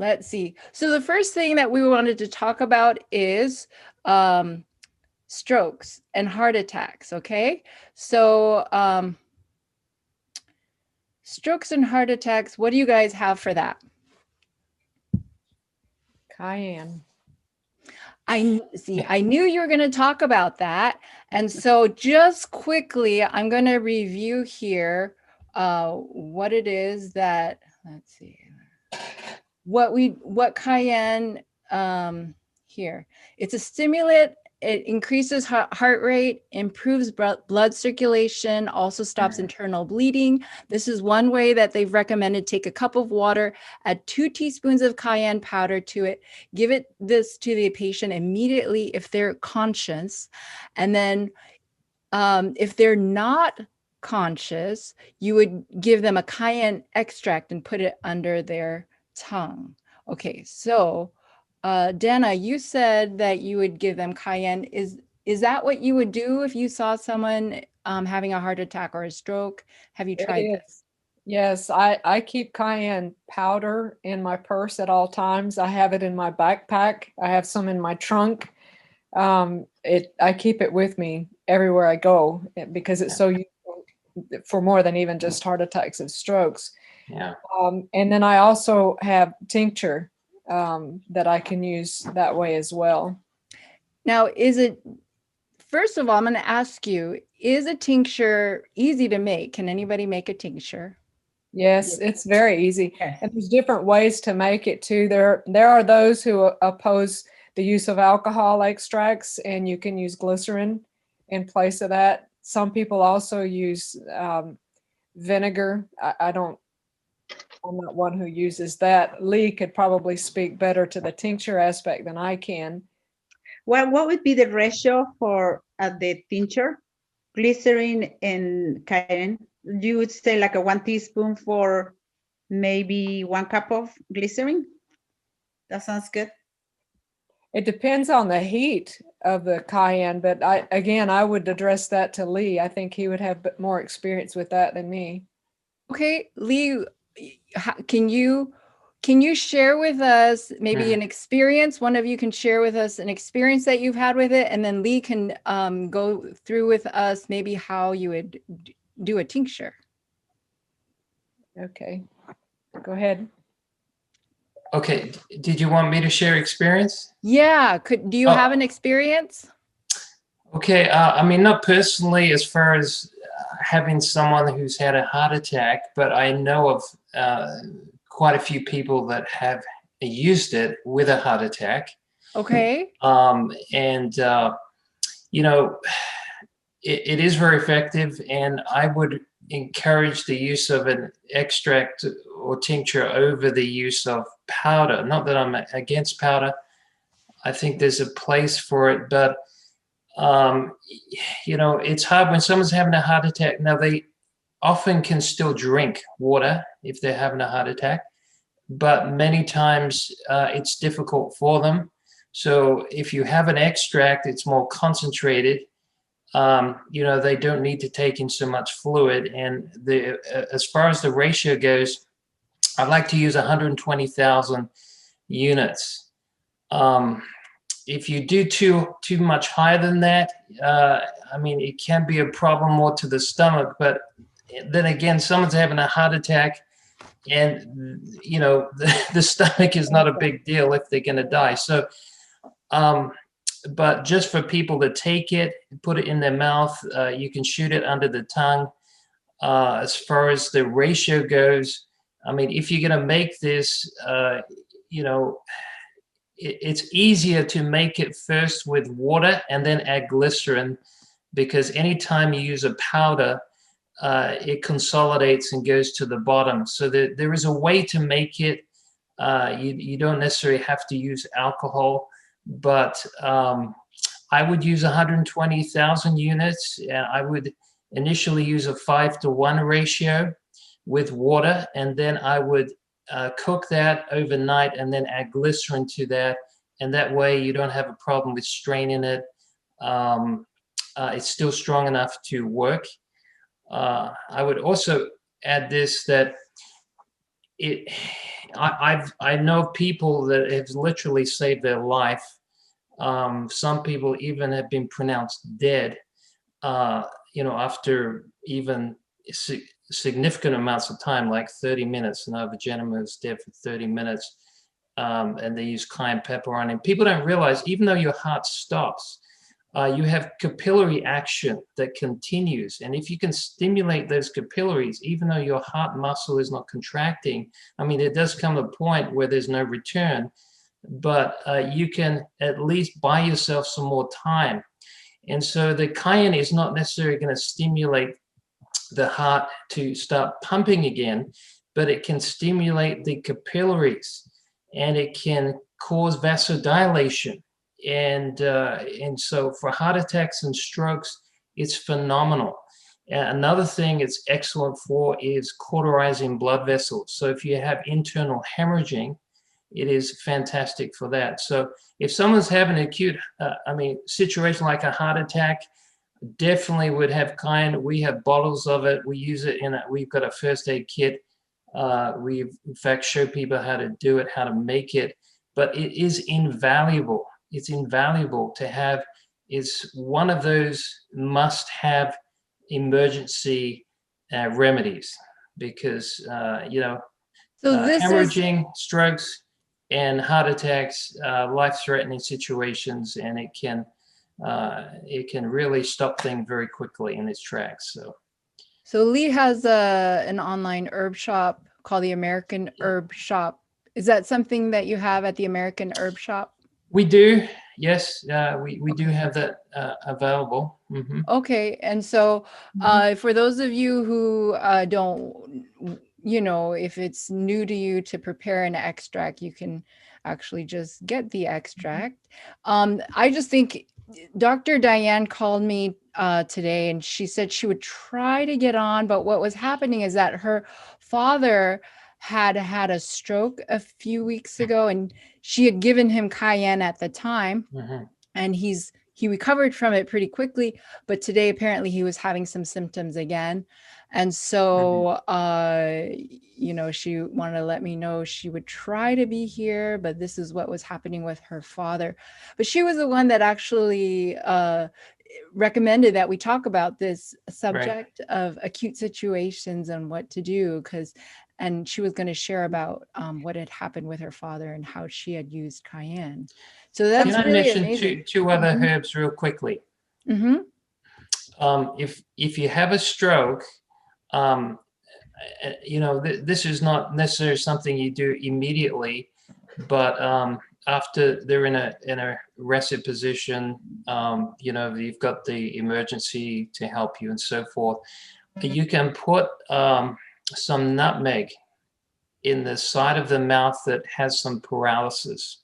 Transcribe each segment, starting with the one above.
Let's see. So the first thing that we wanted to talk about is strokes and heart attacks, okay? So strokes and heart attacks, what do you guys have for that? Cayenne. I knew you were going to talk about that. And so just quickly, I'm going to review here what it is that, let's see, what cayenne here. It's a stimulant. It increases heart rate, improves blood circulation, also stops internal bleeding. This is one way that they've recommended. Take a cup of water, add 2 teaspoons of cayenne powder to it, give this to the patient immediately if they're conscious. And then if they're not conscious, you would give them a cayenne extract and put it under their tongue. Okay, so Dana, you said that you would give them cayenne. Is that what you would do if you saw someone having a heart attack or a stroke? Have you tried this? Yes, I keep cayenne powder in my purse at all times. I have it in my backpack. I have some in my trunk. I keep it with me everywhere I go because it's so useful for more than even just heart attacks and strokes. Yeah. And then I also have tincture that I can use that way as well. Now, first of all, I'm going to ask you, is a tincture easy to make? Can anybody make a tincture? Yes, it's very easy. And there's different ways to make it too. There are those who oppose the use of alcohol extracts, and you can use glycerin in place of that. Some people also use vinegar. I'm not one who uses that. Lee could probably speak better to the tincture aspect than I can. What would be the ratio for the tincture? Glycerin and cayenne? You would say like a 1 teaspoon for maybe 1 cup of glycerin? That sounds good. It depends on the heat of the cayenne, but I would address that to Lee. I think he would have more experience with that than me. Okay, Lee, can you share with us maybe an experience? One of you can share with us an experience that you've had with it, and then Lee can go through with us maybe how you would do a tincture. Okay, go ahead. Okay, did you want me to share experience? Yeah, do you have an experience? Okay, I mean, not personally as far as having someone who's had a heart attack, but I know of quite a few people that have used it with a heart attack. Okay. You know, it is very effective, and I would encourage the use of an extract or tincture over the use of powder. Not that I'm against powder. I think there's a place for it, but you know, it's hard when someone's having a heart attack. Now, they often can still drink water if they're having a heart attack, but many times it's difficult for them. So if you have an extract, it's more concentrated. You know, they don't need to take in so much fluid. And as far as the ratio goes, I like to use 120,000 units. If you do too much higher than that, I mean, it can be a problem more to the stomach. But then again, someone's having a heart attack, and you know, the stomach is not a big deal if they're going to die. So, but just for people to take it, put it in their mouth, you can shoot it under the tongue. As far as the ratio goes, I mean, if you're going to make this, you know, it's easier to make it first with water and then add glycerin, because anytime you use a powder, it consolidates and goes to the bottom. So there is a way to make it. You don't necessarily have to use alcohol, but I would use 120,000 units. And I would initially use a 5-to-1 ratio with water, and then I would cook that overnight and then add glycerin to that. And that way you don't have a problem with straining it. It's still strong enough to work. I would also add this, that I know people that have literally saved their life. Some people even have been pronounced dead, after even significant amounts of time, like 30 minutes. I know of a gentleman who's dead for 30 minutes, and they use cayenne pepper on him. People don't realize, even though your heart stops, you have capillary action that continues. And if you can stimulate those capillaries, even though your heart muscle is not contracting, I mean, it does come a point where there's no return, but you can at least buy yourself some more time. And so the cayenne is not necessarily going to stimulate the heart to start pumping again, but it can stimulate the capillaries, and it can cause vasodilation. And so for heart attacks and strokes, it's phenomenal. Another thing it's excellent for is cauterizing blood vessels. So if you have internal hemorrhaging, it is fantastic for that. So if someone's having an acute, situation like a heart attack, definitely would have cayenne. We have bottles of it. We use it we've got a first aid kit. We've in fact showed people how to do it, how to make it, but it is invaluable. It's invaluable to have. It's one of those must-have emergency remedies, because hemorrhaging, strokes, and heart attacks, life-threatening situations, and it can really stop things very quickly in its tracks. So Lee has an online herb shop called the American Herb Shop. Is that something that you have at the American Herb Shop? We do, yes. We do have that available. Mm-hmm. Okay, and so for those of you who don't, if it's new to you to prepare an extract, you can actually just get the extract. I just think Dr. Diane called me today, and she said she would try to get on, but what was happening is that her father had a stroke a few weeks ago, and she had given him cayenne at the time, and he recovered from it pretty quickly, but today apparently he was having some symptoms again. And so she wanted to let me know she would try to be here, but this is what was happening with her father. But she was the one that actually recommended that we talk about this subject of acute situations and what to do, and she was going to share about what had happened with her father and how she had used cayenne. So that's Can I really mention amazing. two other herbs real quickly? Mm-hmm. If you have a stroke, this is not necessarily something you do immediately, but after they're in a rested position, you've got the emergency to help you and so forth. You can put some nutmeg in the side of the mouth that has some paralysis.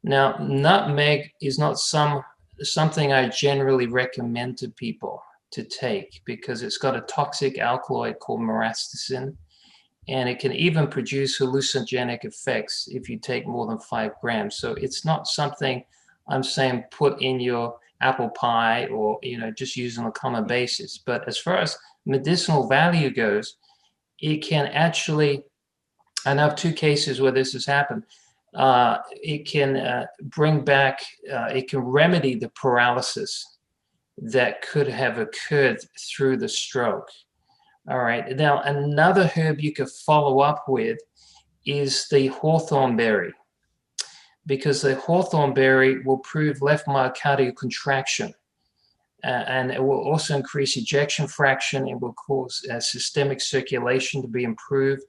Now, nutmeg is not something I generally recommend to people to take, because it's got a toxic alkaloid called marasticin, and it can even produce hallucinogenic effects if you take more than 5 grams. So it's not something I'm saying put in your apple pie or just use on a common basis. But as far as medicinal value goes, it can actually, I know of 2 cases where this has happened. It can bring back, it can remedy the paralysis that could have occurred through the stroke. All right. Now, another herb you could follow up with is the hawthorn berry, because the hawthorn berry will improve left myocardial contraction, and it will also increase ejection fraction. It will cause systemic circulation to be improved.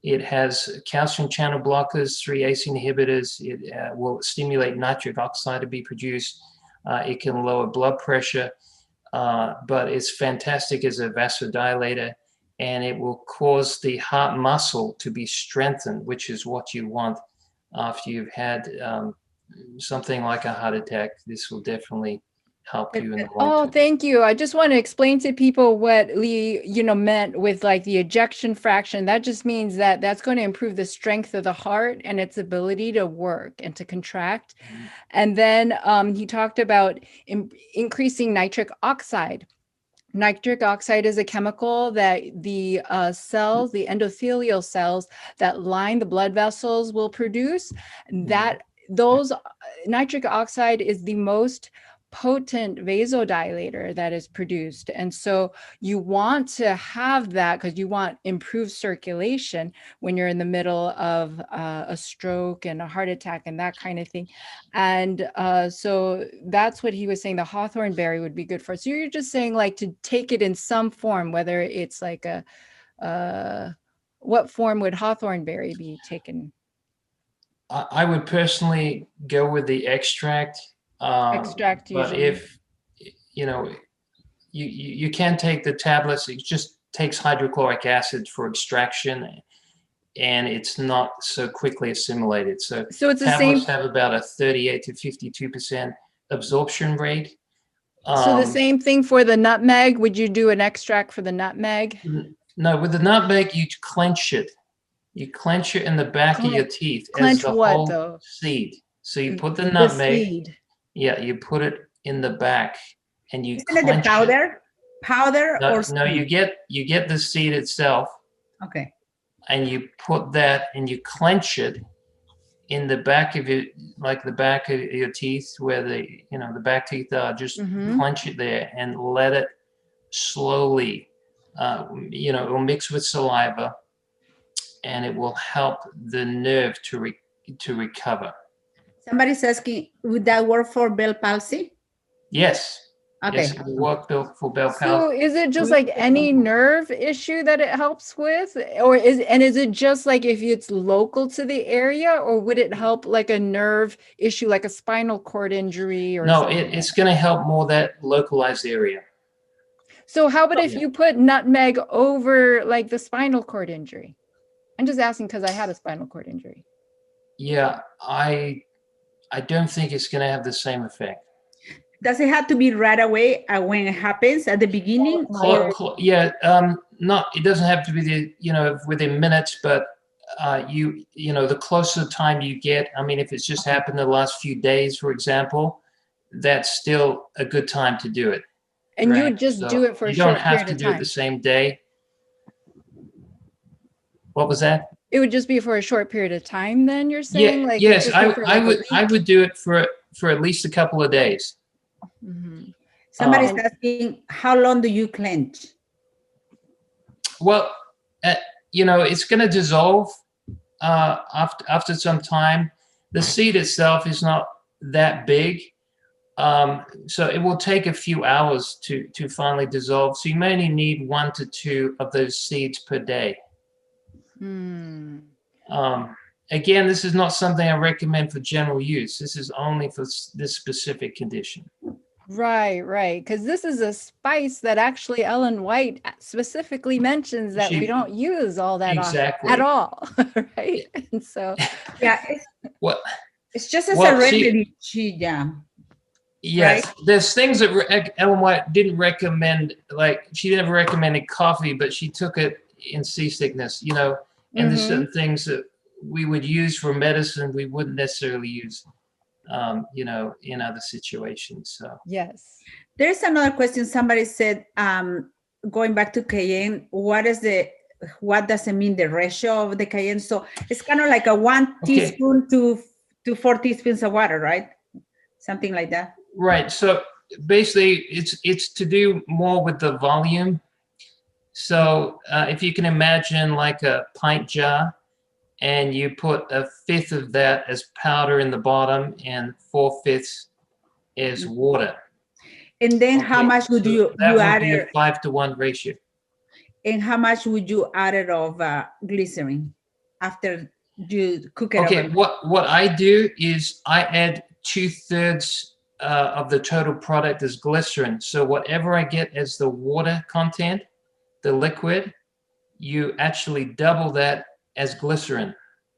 It has calcium channel blockers, 3 ACE inhibitors. It will stimulate nitric oxide to be produced. It can lower blood pressure, but it's fantastic as a vasodilator, and it will cause the heart muscle to be strengthened, which is what you want after you've had something like a heart attack. This will definitely help you in the long term. Thank you. I just want to explain to people what Lee, meant with like the ejection fraction. That just means that that's going to improve the strength of the heart and its ability to work and to contract. And then he talked about increasing nitric oxide. Nitric oxide is a chemical that the cells, the endothelial cells that line the blood vessels will produce. That those nitric oxide is the most potent vasodilator that is produced. And so you want to have that because you want improved circulation when you're in the middle of a stroke and a heart attack and that kind of thing. And so that's what he was saying. The hawthorn berry would be good for. So you're just saying like to take it in some form, whether it's like what form would hawthorn berry be taken? I would personally go with the extract. Extract but usually. if you can take the tablets, it just takes hydrochloric acid for extraction, and it's not so quickly assimilated. So it's the tablets same. have about a 38 to 52% absorption rate. So the same thing for the nutmeg. Would you do an extract for the nutmeg? No, with the nutmeg, you clench it. You clench it in the back of your teeth Clench as the what, whole though? seed. So you put the The nutmeg. seed. Yeah, you put it in the back, and you Isn't it the clench it. powder No, or no, you get the seed itself, okay. and you put that and you clench it in the back of your, like the back of your teeth where the back teeth are. Just clench it there and let it slowly, it will mix with saliva, and it will help the nerve to recover. Somebody's asking, would that work for Bell palsy? Yes. Okay. Yes, it will work for Bell palsy. So is it just like any nerve issue that it helps with, or is it just like if it's local to the area, or would it help like a nerve issue, like a spinal cord injury or No, something? it's going to help more that localized area. So how about if you put nutmeg over like the spinal cord injury? I'm just asking because I had a spinal cord injury. Yeah, I don't think it's going to have the same effect. Does it have to be right away when it happens at the beginning? Yeah, it doesn't have to be within minutes, but the closer time you get, I mean, if it's just happened the last few days, for example, that's still a good time to do it. And you would just do it for a short period of time. You don't have to do it the same day. What was that? It would just be for a short period of time, then you're saying? Yeah, like yes, I would do it for at least a couple of days. Mm-hmm. Somebody's asking, how long do you clench? Well, it's going to dissolve after some time. The seed itself is not that big, so it will take a few hours to finally dissolve. So you may only need 1 to 2 of those seeds per day. Again, this is not something I recommend for general use. This is only for this specific condition. Right. Because this is a spice that actually Ellen White specifically mentions that we don't use all that often at all. Right. And so, yeah, it's just as a remedy. Yes, right? There's things that Ellen White didn't recommend. Like she never recommended coffee, but she took it in seasickness. And there's certain things that we would use for medicine we wouldn't necessarily use, in other situations. So yes. There's another question. Somebody said, going back to cayenne, what does it mean, the ratio of the cayenne? So it's kind of like a 1 teaspoon to 4 teaspoons of water, right? Something like that. Right. So basically, it's to do more with the volume. So if you can imagine like a pint jar, and you put 1/5 of that as powder in the bottom and 4/5 as water. And then how much would you add? That would be a 5-to-1 ratio. And how much would you add it of glycerin after you cook it? Okay, what I do is I add 2/3 of the total product as glycerin. So whatever I get as the water content, the liquid, you actually double that as glycerin.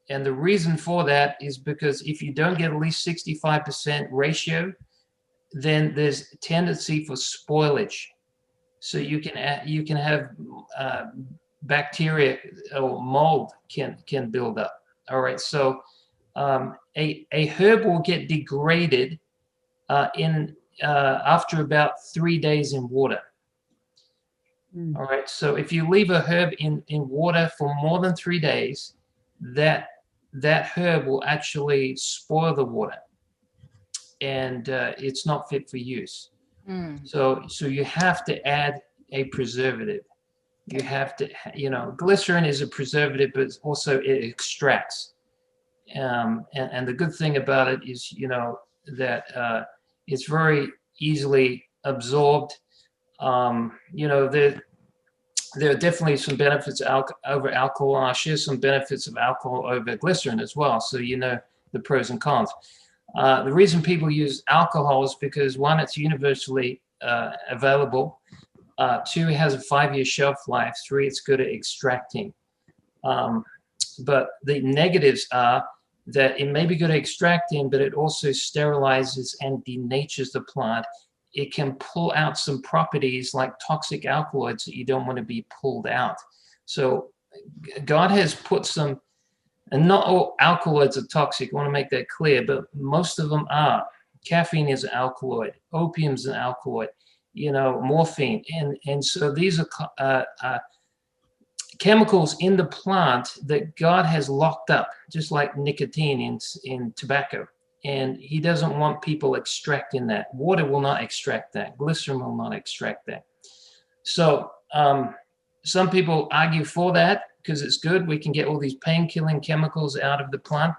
And the reason for that is because if you don't get at least 65% ratio, then there's a tendency for spoilage. So you can have bacteria or mold can build up. All right, so a herb will get degraded after about 3 days in water. All right. So if you leave a herb in water for more than 3 days, that herb will actually spoil the water, and it's not fit for use. So you have to add a preservative. You have to, glycerin is a preservative, but also it extracts. And the good thing about it is, that it's very easily absorbed. There are definitely some benefits over alcohol. I'll share some benefits of alcohol over glycerin as well, so the pros and cons. The reason people use alcohol is because, one, it's universally available. 2, it has a 5-year shelf life. 3, it's good at extracting. But the negatives are that it may be good at extracting, but it also sterilizes and denatures the plant. It can pull out some properties like toxic alkaloids that you don't want to be pulled out. So God has put some, and not all alkaloids are toxic, I want to make that clear, but most of them are. Caffeine is an alkaloid, opium is an alkaloid, morphine. And so these are chemicals in the plant that God has locked up, just like nicotine in tobacco. And he doesn't want people extracting that. Water will not extract that. Glycerin will not extract that. So some people argue for that because it's good. We can get all these pain-killing chemicals out of the plant.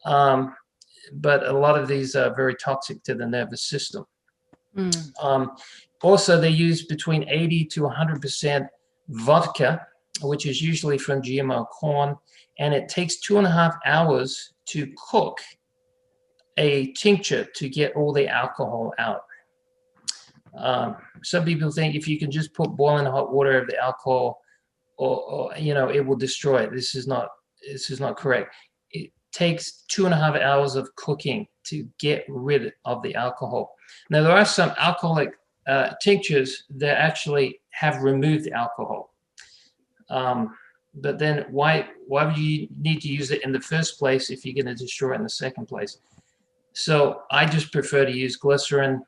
But a lot of these are very toxic to the nervous system. Also, they use between 80 to 100% vodka, which is usually from GMO corn. And it takes 2.5 hours to cook a tincture to get all the alcohol out. Some people think if you can just put boiling hot water over the alcohol, or it will destroy it. This is not correct. It takes 2.5 hours of cooking to get rid of the alcohol. Now, there are some alcoholic tinctures that actually have removed the alcohol. But then why would you need to use it in the first place if you're going to destroy it in the second place? So I just prefer to use glycerin.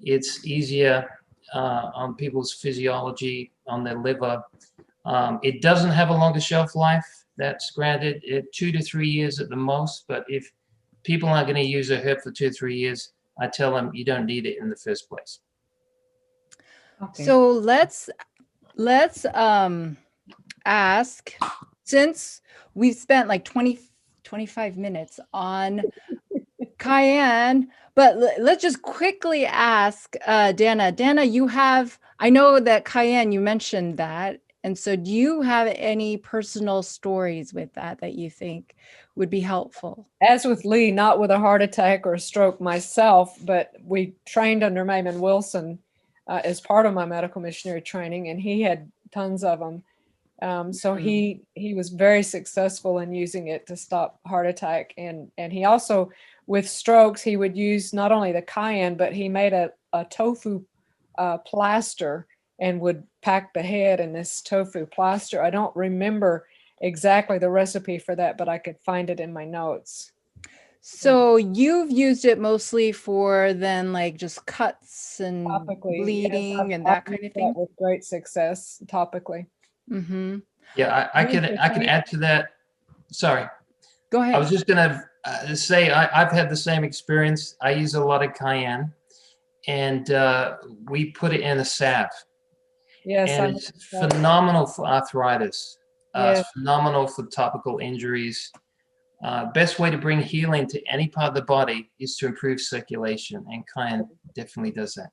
It's easier on people's physiology, on their liver. It doesn't have a longer shelf life. That's granted, 2 to 3 years at the most. But if people aren't going to use a herb for 2 or 3 years, I tell them you don't need it in the first place. Okay. So let's ask, since we've spent like 25 minutes on cayenne, but let's just quickly ask Dana. Dana, I know that cayenne, you mentioned that. And so do you have any personal stories with that you think would be helpful? As with Lee, not with a heart attack or a stroke myself, but we trained under Maymon Wilson as part of my medical missionary training, and he had tons of them. So he was very successful in using it to stop heart attack. And he also, with strokes, he would use not only the cayenne, but he made a tofu plaster and would pack the head in this tofu plaster. I don't remember exactly the recipe for that, but I could find it in my notes. So you've used it mostly for then like just cuts and topically, bleeding, yes, and that kind of thing? With great success topically. Mm-hmm. Yeah, I can add to that. Sorry. Go ahead. I was just going to say I've had the same experience. I use a lot of cayenne, and we put it in a salve. Yes, and it's phenomenal for arthritis. It's phenomenal for topical injuries. Best way to bring healing to any part of the body is to improve circulation, and cayenne definitely does that.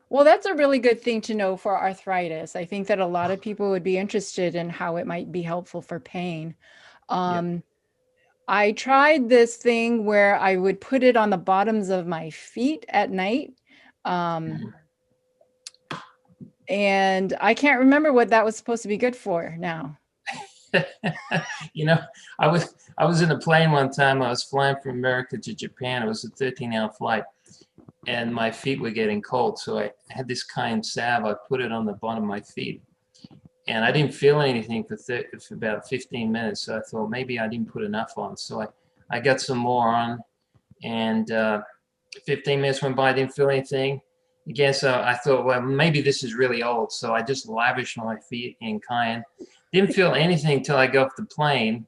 Well, that's a really good thing to know for arthritis. I think that a lot of people would be interested in how it might be helpful for pain. I tried this thing where I would put it on the bottoms of my feet at night. And I can't remember what that was supposed to be good for now. I was in a plane one time. I was flying from America to Japan. It was a 13-hour flight, and my feet were getting cold. So I had this cayenne salve. I put it on the bottom of my feet, and I didn't feel anything for about 15 minutes. So I thought maybe I didn't put enough on. So I got some more on, and 15 minutes went by. I didn't feel anything. again, so I thought, well, maybe this is really old. So I just lavished my feet in cayenne. Didn't feel anything till I got off the plane.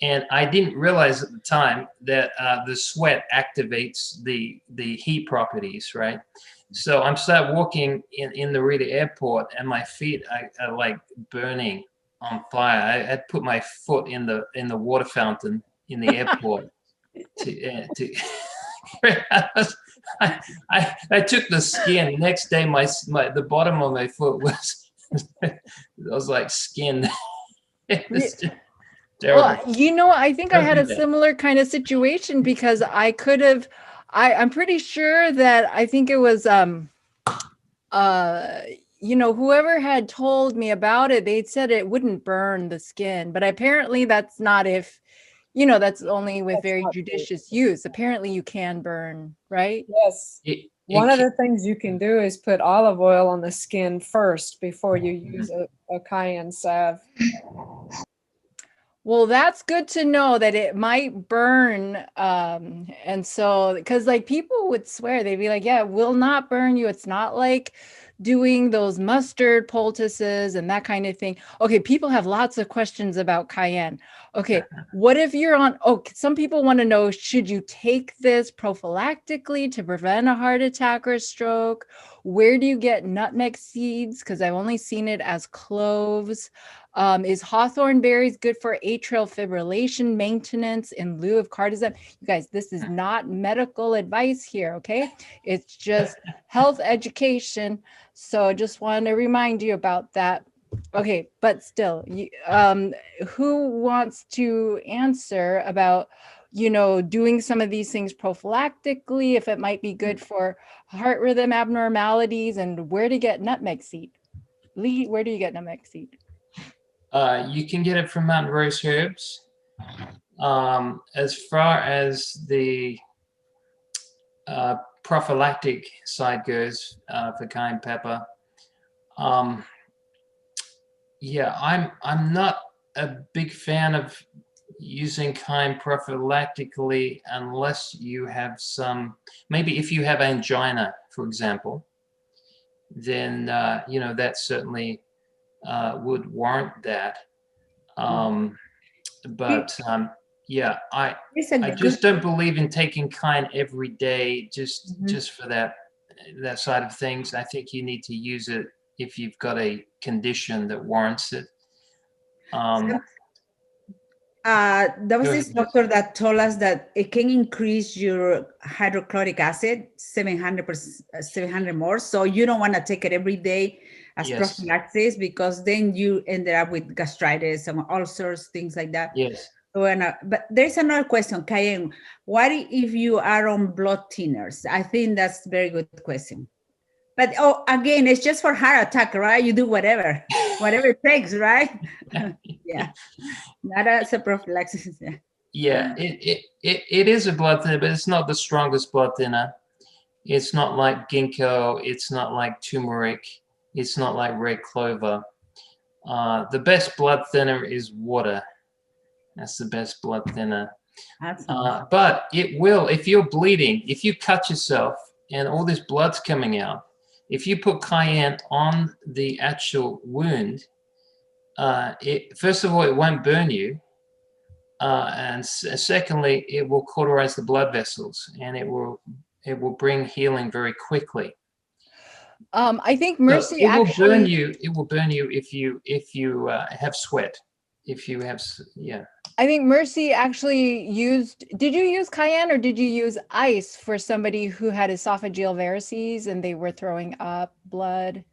And I didn't realize at the time that the sweat activates the heat properties, right? So I'm start walking in the Rita airport, and my feet are like burning on fire. I had put my foot in the water fountain in the airport to I took the skin. Next day, the bottom of my foot was like skin. It was just terrible. Well, you know, I think I Don't had do a that. similar kind of situation because I could have, I'm pretty sure that I think it was, you know, whoever had told me about it, they'd said it wouldn't burn the skin, but apparently that's not if, you know, that's only with That's very not true. judicious use. Apparently you can burn, right? Yes. It One of ca- the things you can do is put olive oil on the skin first before you use a cayenne salve. Well, that's good to know that it might burn. And so, because like people would swear, they'd be like, yeah, it will not burn you. It's not like doing those mustard poultices and that kind of thing. Okay, people have lots of questions about cayenne. Okay, what if you're on, oh, some people want to know, should you take this prophylactically to prevent a heart attack or a stroke? Where do you get nutmeg seeds? Because I've only seen it as cloves. Is hawthorn berries good for atrial fibrillation maintenance in lieu of cardizem? You guys, this is not medical advice here, okay? It's just health education. So just wanted to remind you about that. Okay, but still, who wants to answer about, you know, doing some of these things prophylactically, if it might be good for heart rhythm abnormalities, and where to get nutmeg seed? Lee, where do you get nutmeg seed? You can get it from Mountain Rose Herbs. As far as the prophylactic side goes for cayenne pepper, yeah, I'm not a big fan of using cayenne prophylactically unless you have some, maybe if you have angina, for example, then you know, that certainly would warrant that. But yeah, I just don't believe in taking cayenne every day just for that side of things. I think you need to use it if you've got a condition that warrants it. There was this doctor that told us that it can increase your hydrochloric acid 700 more. So you don't want to take it every day as prophylaxis, because then you end up with gastritis and ulcers, things like that. Yes. So, but there's another question, Cayenne. What if you are on blood thinners? I think that's a very good question. But oh, again, it's just for heart attack, right? You do whatever it takes, right? Yeah, not as a prophylaxis. Yeah, it is a blood thinner, but it's not the strongest blood thinner. It's not like ginkgo. It's not like turmeric. It's not like red clover. The best blood thinner is water. That's the best blood thinner. But it will, if you're bleeding, if you cut yourself and all this blood's coming out, if you put cayenne on the actual wound, first of all, it won't burn you. And secondly, it will cauterize the blood vessels, and it will bring healing very quickly. I think Mercy it will burn you. It will burn you if you have sweat. If you have, yeah. I think Mercy actually used, did you use cayenne or did you use ice for somebody who had esophageal varices and they were throwing up blood?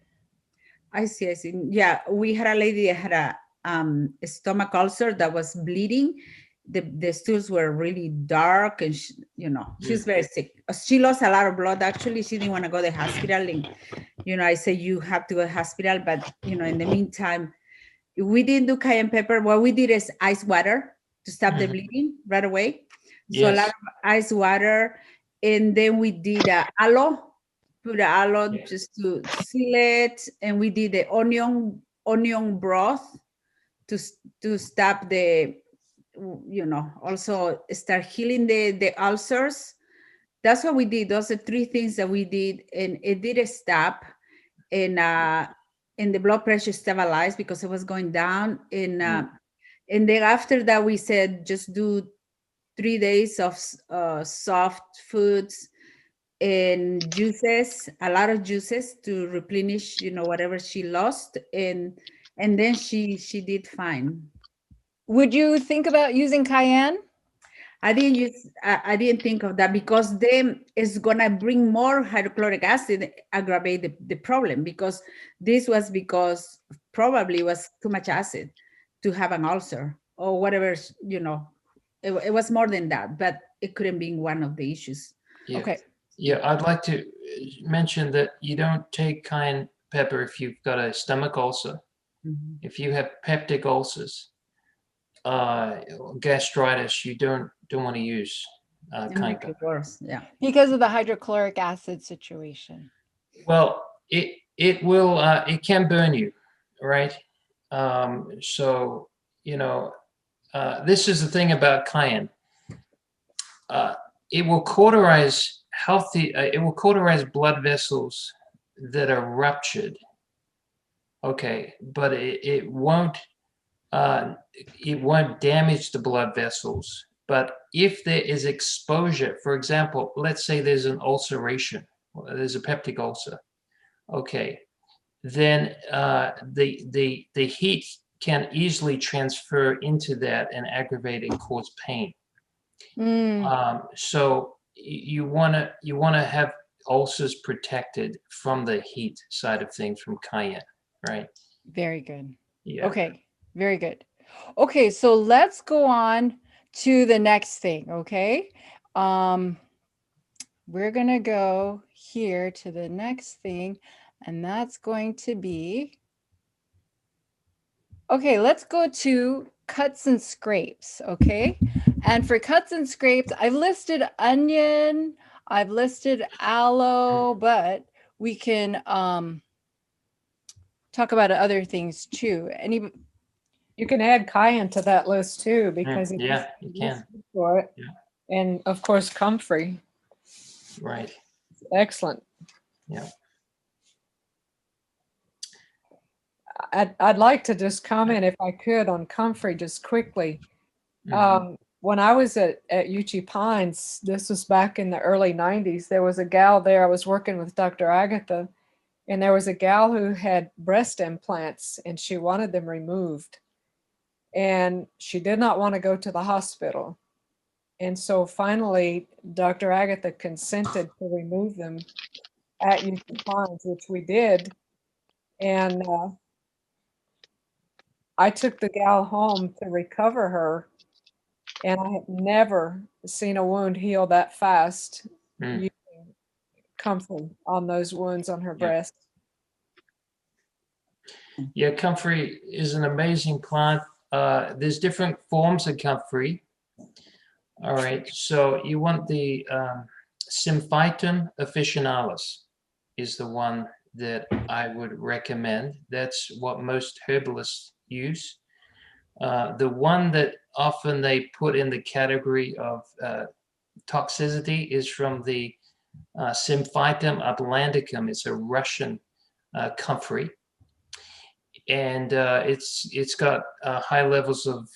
I see. Yeah, we had a lady that had a stomach ulcer that was bleeding. The stools were really dark, and she was very sick. She lost a lot of blood. Actually, she didn't want to go to the hospital, and I said you have to go to the hospital. But in the meantime, we didn't do cayenne pepper. What we did is ice water to stop the bleeding right away. So a lot of ice water, and then we did aloe. Put the aloe just to seal it, and we did the onion broth to stop the, also start healing the ulcers. that's what we did. Those are 3 things that we did, and it did stop, and the blood pressure stabilized because it was going down, and then after that we said just do 3 days of soft foods and juices, a lot of juices to replenish, whatever she lost, and then she did fine. Would you think about using cayenne? I didn't think of that, because then it's gonna bring more hydrochloric acid, aggravate the problem, because this was because probably was too much acid to have an ulcer or whatever, it was more than that, but it couldn't be one of the issues. Yeah. Okay. Yeah, I'd like to mention that you don't take cayenne pepper if you've got a stomach ulcer. Mhm. If you have peptic ulcers, gastritis, you don't want to use It cayenne makes it pepper. worse, yeah. Because of the hydrochloric acid situation. Well, it will it can burn you, right? So this is the thing about cayenne. It will cauterize it will cauterize blood vessels that are ruptured. Okay, but it won't damage the blood vessels. But if there is exposure, for example, let's say there's an ulceration, there's a peptic ulcer. Okay, then the heat can easily transfer into that and aggravate and cause pain. So you want to have ulcers protected from the heat side of things from cayenne, right? Very good. Yeah. Okay, very good. Okay, so let's go on to the next thing, okay? We're gonna go here to the next thing, and that's going to be, okay, let's go to cuts and scrapes, okay? And for cuts and scrapes, I've listed onion, I've listed aloe, but we can talk about other things too. You can add cayenne to that list too, because it Yeah, is you can. good for it. Yeah. And of course, comfrey. Right. Excellent. Yeah. I'd like to just comment, if I could, on comfrey just quickly. When I was at Uchee Pines, this was back in the early 90s, there was a gal there. I was working with Dr. Agatha, and there was a gal who had breast implants, and she wanted them removed. And she did not want to go to the hospital. And so finally, Dr. Agatha consented to remove them at Uchee Pines, which we did. And I took the gal home to recover her, and I have never seen a wound heal that fast using comfrey on those wounds on her breast. Yeah, comfrey is an amazing plant. There's different forms of comfrey. All right, so you want the Symphytum officinalis is the one that I would recommend. That's what most herbalists use. The one that often they put in the category of toxicity is from the Symphytum atlanticum. It's a Russian comfrey, and it's got high levels of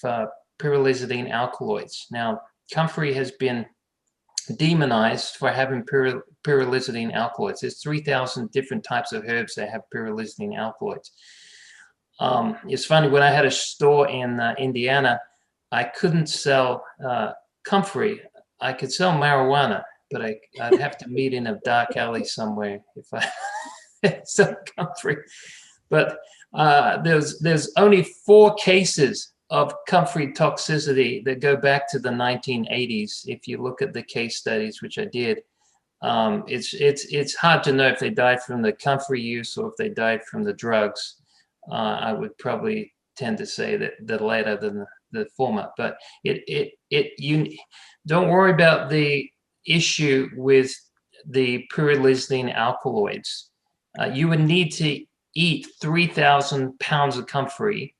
pyrrolizidine alkaloids. Now, comfrey has been demonized for having pyrrolizidine alkaloids. There's 3,000 different types of herbs that have pyrrolizidine alkaloids. It's funny, when I had a store in Indiana, I couldn't sell comfrey. I could sell marijuana, but I'd have to meet in a dark alley somewhere if I sell comfrey. But there's only 4 cases of comfrey toxicity that go back to the 1980s. If you look at the case studies, which I did, it's hard to know if they died from the comfrey use or if they died from the drugs. I would probably tend to say that the latter than the former. But you don't worry about the issue with the pyrrolizidine alkaloids. You would need to eat 3,000 pounds of comfrey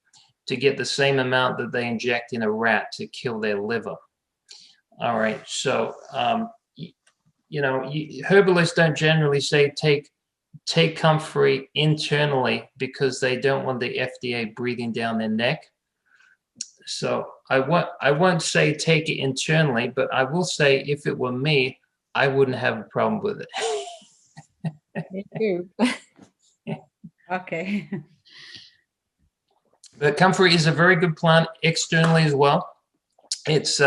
to get the same amount that they inject in a rat to kill their liver. All right, so herbalists don't generally say take comfrey internally because they don't want the FDA breathing down their neck. So I won't say take it internally, but I will say if it were me, I wouldn't have a problem with it. Me too. Okay. But comfrey is a very good plant externally as well. It's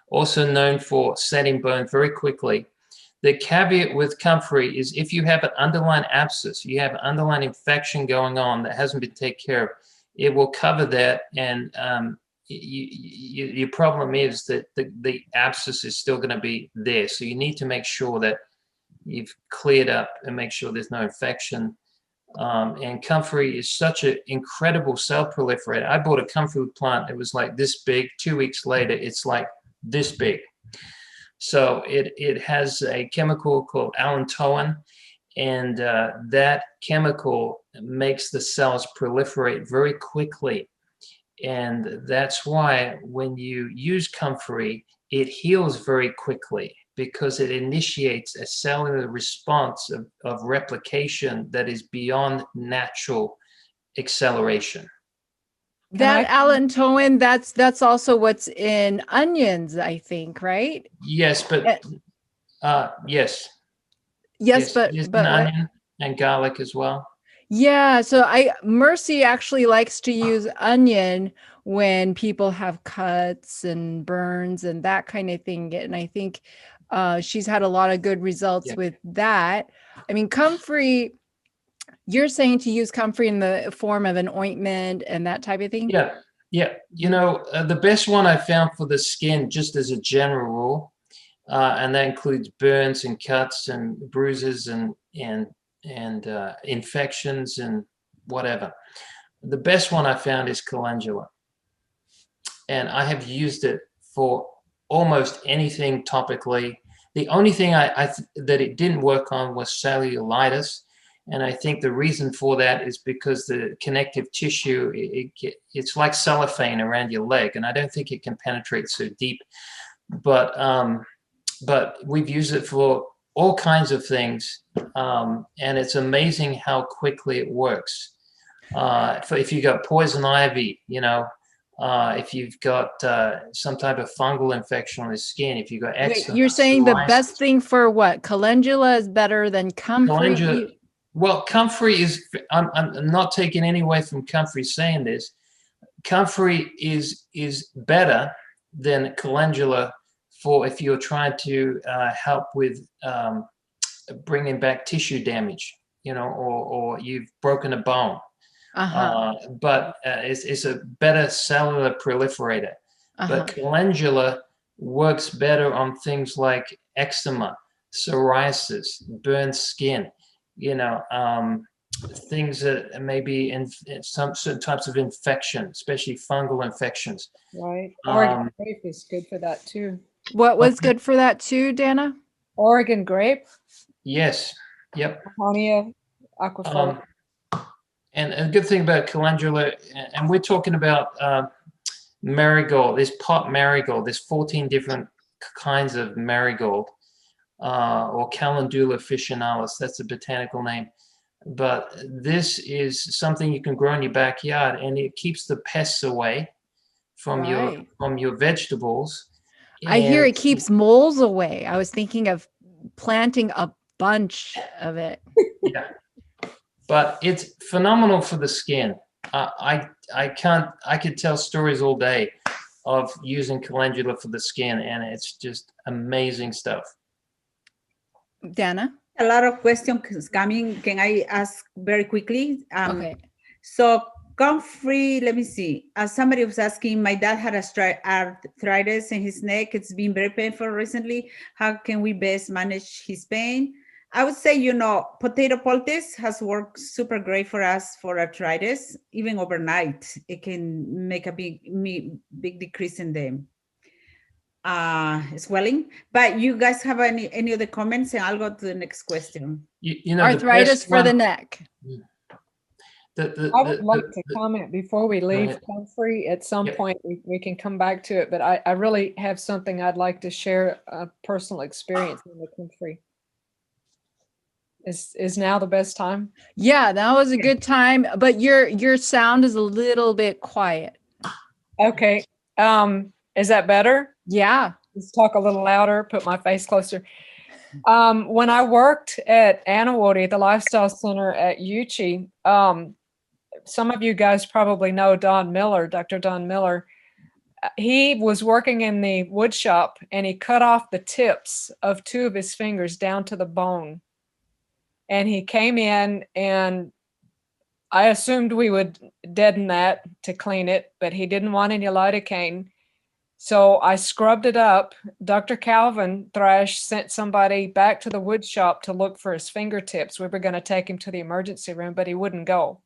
also known for setting bone very quickly. The caveat with comfrey is if you have an underlying abscess, you have an underlying infection going on that hasn't been taken care of, it will cover that, and your problem is that the abscess is still going to be there. So you need to make sure that you've cleared up and make sure there's no infection. And comfrey is such an incredible cell proliferator. I bought a comfrey plant. It was like this big. 2 weeks later, it's like this big. So it has a chemical called allantoin, and that chemical makes the cells proliferate very quickly. And that's why when you use comfrey, it heals very quickly because it initiates a cellular response of replication that is beyond natural acceleration. That allantoin, that's also what's in onions, I think, right? Yes, but yes. Yes, but onion and garlic as well. Yeah, so Mercy actually likes to use onion when people have cuts and burns and that kind of thing. And I think she's had a lot of good results with that. I mean, comfrey, you're saying to use comfrey in the form of an ointment and that type of thing? Yeah. The best one I found for the skin, just as a general rule, and that includes burns and cuts and bruises and infections and whatever. The best one I found is calendula. And I have used it for almost anything topically. The only thing that it didn't work on was cellulitis. And I think the reason for that is because the connective tissue, it's like cellophane around your leg. And I don't think it can penetrate so deep. But we've used it for all kinds of things. And it's amazing how quickly it works. If you've got poison ivy, if you've got some type of fungal infection on the skin, if you've got eczema. You're saying the best thing for what? Calendula is better than comfrey? Well, comfrey is, I'm not taking any away from comfrey saying this. Comfrey is better than calendula for if you're trying to help with bringing back tissue damage, or you've broken a bone. But it's a better cellular proliferator. But calendula works better on things like eczema, psoriasis, burned skin, things that maybe in some certain types of infection, especially fungal infections. Right. Oregon grape is good for that too. What was good for that too, Dana? Oregon grape. Yes. Yep. Ahonia aquifolium. And a good thing about calendula, and we're talking about marigold, this pot marigold, there's 14 different kinds of marigold, or Calendula officinalis, that's the botanical name. But this is something you can grow in your backyard, and it keeps the pests away from your vegetables. I hear it keeps moles away. I was thinking of planting a bunch of it. Yeah. But it's phenomenal for the skin. I could tell stories all day of using calendula for the skin, and it's just amazing stuff. Dana? A lot of questions coming. Can I ask very quickly? Okay. So comfrey, let me see. Somebody was asking, my dad had arthritis in his neck. It's been very painful recently. How can we best manage his pain? I would say, potato poultice has worked super great for us for arthritis. Even overnight, it can make a big decrease in the swelling. But you guys have any other comments? And I'll go to the next question. Arthritis for the neck. I would like to comment before we leave comfrey. At some point, we can come back to it. But I really have something I'd like to share, a personal experience in the comfrey. Is now the best time? Yeah, that was a good time, but your sound is a little bit quiet. Okay. Is that better? Yeah. Let's talk a little louder, put my face closer. When I worked at Anawodi, the lifestyle center at Uchee, some of you guys probably know Don Miller, Dr. Don Miller. He was working in the wood shop and he cut off the tips of 2 of his fingers down to the bone. And he came in and I assumed we would deaden that to clean it, but he didn't want any lidocaine. So I scrubbed it up. Dr. Calvin Thrash sent somebody back to the wood shop to look for his fingertips. We were going to take him to the emergency room, but he wouldn't go.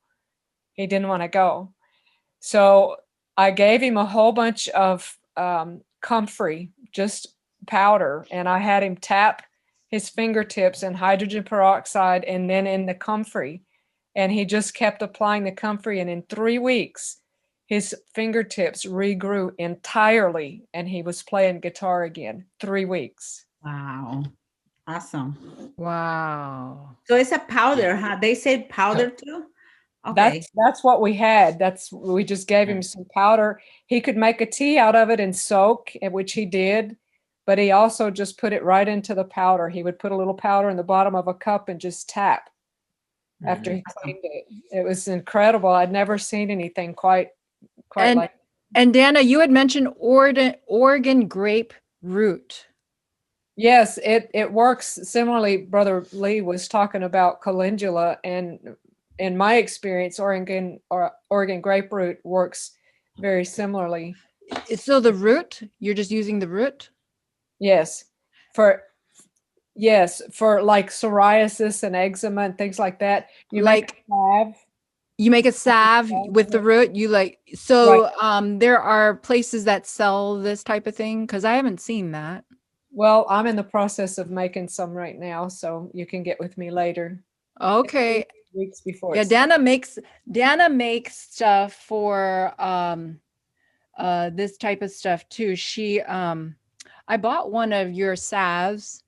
He didn't want to go. So I gave him a whole bunch of comfrey, just powder, and I had him tap his fingertips in hydrogen peroxide and then in the comfrey. And he just kept applying the comfrey, and in 3 weeks, his fingertips regrew entirely and he was playing guitar again. 3 weeks. Wow. Awesome. Wow. So it's a powder, huh? They said powder too? Okay. That's what we had. We just gave him some powder. He could make a tea out of it and soak, which he did, but he also just put it right into the powder. He would put a little powder in the bottom of a cup and just tap after he cleaned it. It was incredible. I'd never seen anything quite like. And Dana, you had mentioned Oregon grape root. Yes, it works similarly. Brother Lee was talking about calendula, and in my experience, Oregon grapefruit works very similarly. So the root, you're just using the root? Yes, for like psoriasis and eczema and things like that. You make a salve. You make a salve with the root. So right. There are places that sell this type of thing, because I haven't seen that. Well, I'm in the process of making some right now, so you can get with me later. Okay. Weeks before. Yeah, Dana makes stuff for this type of stuff too. She I bought one of your salves.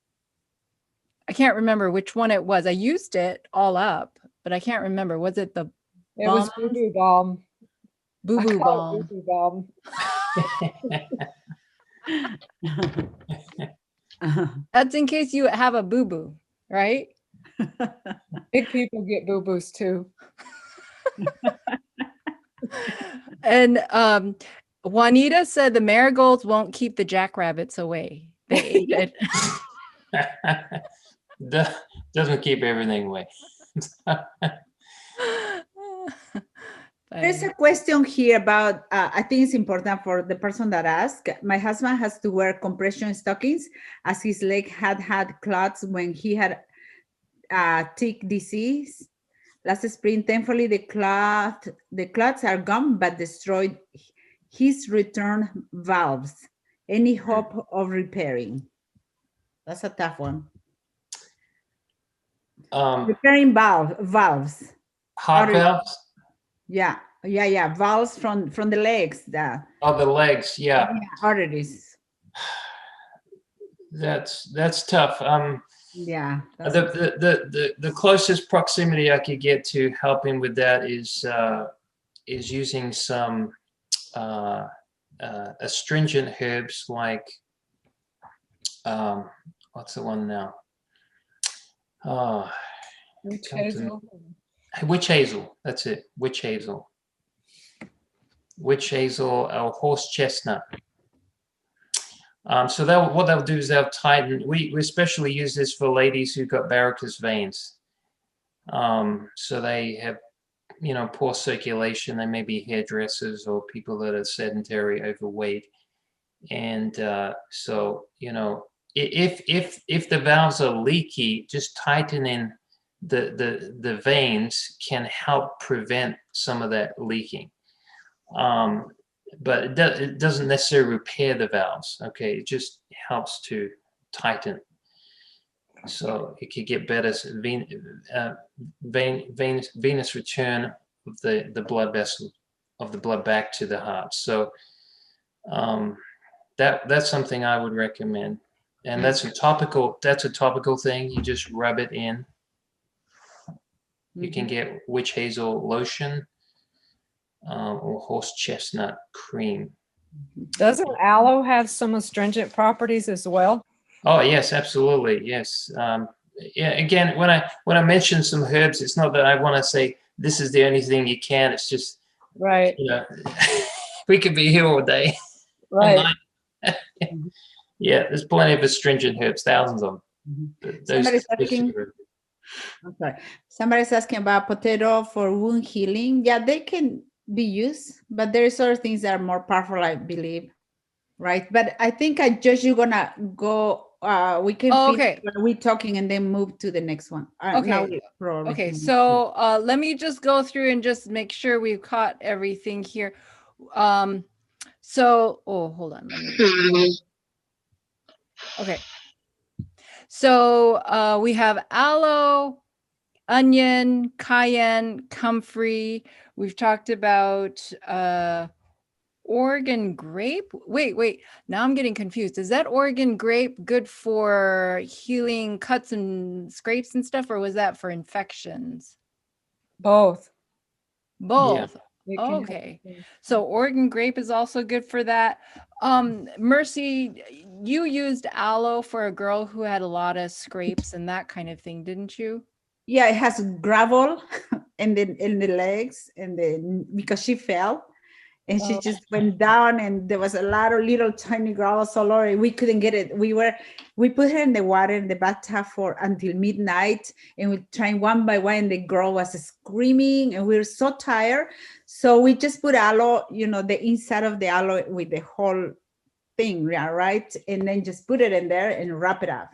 I can't remember which one it was. I used it all up, but I can't remember. Was it the It was boo-boo balm. Boo-boo balm. Boo-boo balm. That's in case you have a boo-boo, right? Big people get boo-boos too. And Juanita said the marigolds won't keep the jackrabbits away. They ate it. Doesn't keep everything away. There's a question here about, I think it's important for the person that asked. My husband has to wear compression stockings as his leg had clots when he had tick disease last spring. Thankfully, the clots are gone, but destroyed his return valves. Any hope of repairing? That's a tough one. Repairing valves. Heart valves? Yeah. Valves from the legs. The legs, yeah. Arteries. That's tough. Yeah. The closest proximity I could get to helping with that is using some astringent herbs like what's the one now? Witch hazel. That's it. Witch hazel or horse chestnut. So what they'll do is they'll tighten. We especially use this for ladies who've got varicose veins. So they have, poor circulation. They may be hairdressers or people that are sedentary, overweight, and so if the valves are leaky, just tightening the veins can help prevent some of that leaking. But it doesn't necessarily repair the valves. Okay, it just helps to tighten, so it could get better venous return of the blood vessel of the blood back to the heart. So that's something I would recommend, and that's a topical thing. You just rub it in. You can get witch hazel lotion or horse chestnut cream. Doesn't aloe have some astringent properties as well? Oh yes, absolutely, yes. Yeah, again, when I mention some herbs, it's not that I want to say this is the only thing you can. It's just, Right. you know, we could be here all day, all Right. night. Yeah, there's plenty of astringent herbs, thousands of them. Somebody's asking. I'm sorry. Somebody's asking about potato for wound healing. Yeah, they can be used, but there's other things that are more powerful, I believe. Right. But I think you're gonna go. We can finish when we're talking and then move to the next one. Now we probably Okay. can. So let me just go through and just make sure we've caught everything here. So, hold on. Let me. Okay. So we have aloe, onion, cayenne, comfrey. We've talked about Oregon grape. Wait. Now I'm getting confused. Is that Oregon grape good for healing cuts and scrapes and stuff, or was that for infections? Both. Both. Yeah. Okay. So Oregon grape is also good for that. Mercy, you used aloe for a girl who had a lot of scrapes and that kind of thing, didn't you? Yeah, it has gravel in the legs and then because she fell and she just went down and there was a lot of little tiny gravels all over. We couldn't get it. We put her in the water in the bathtub for until midnight and we tried one by one and the girl was screaming and we were so tired. So we just put aloe, the inside of the aloe with the whole thing, right? And then just put it in there and wrap it up.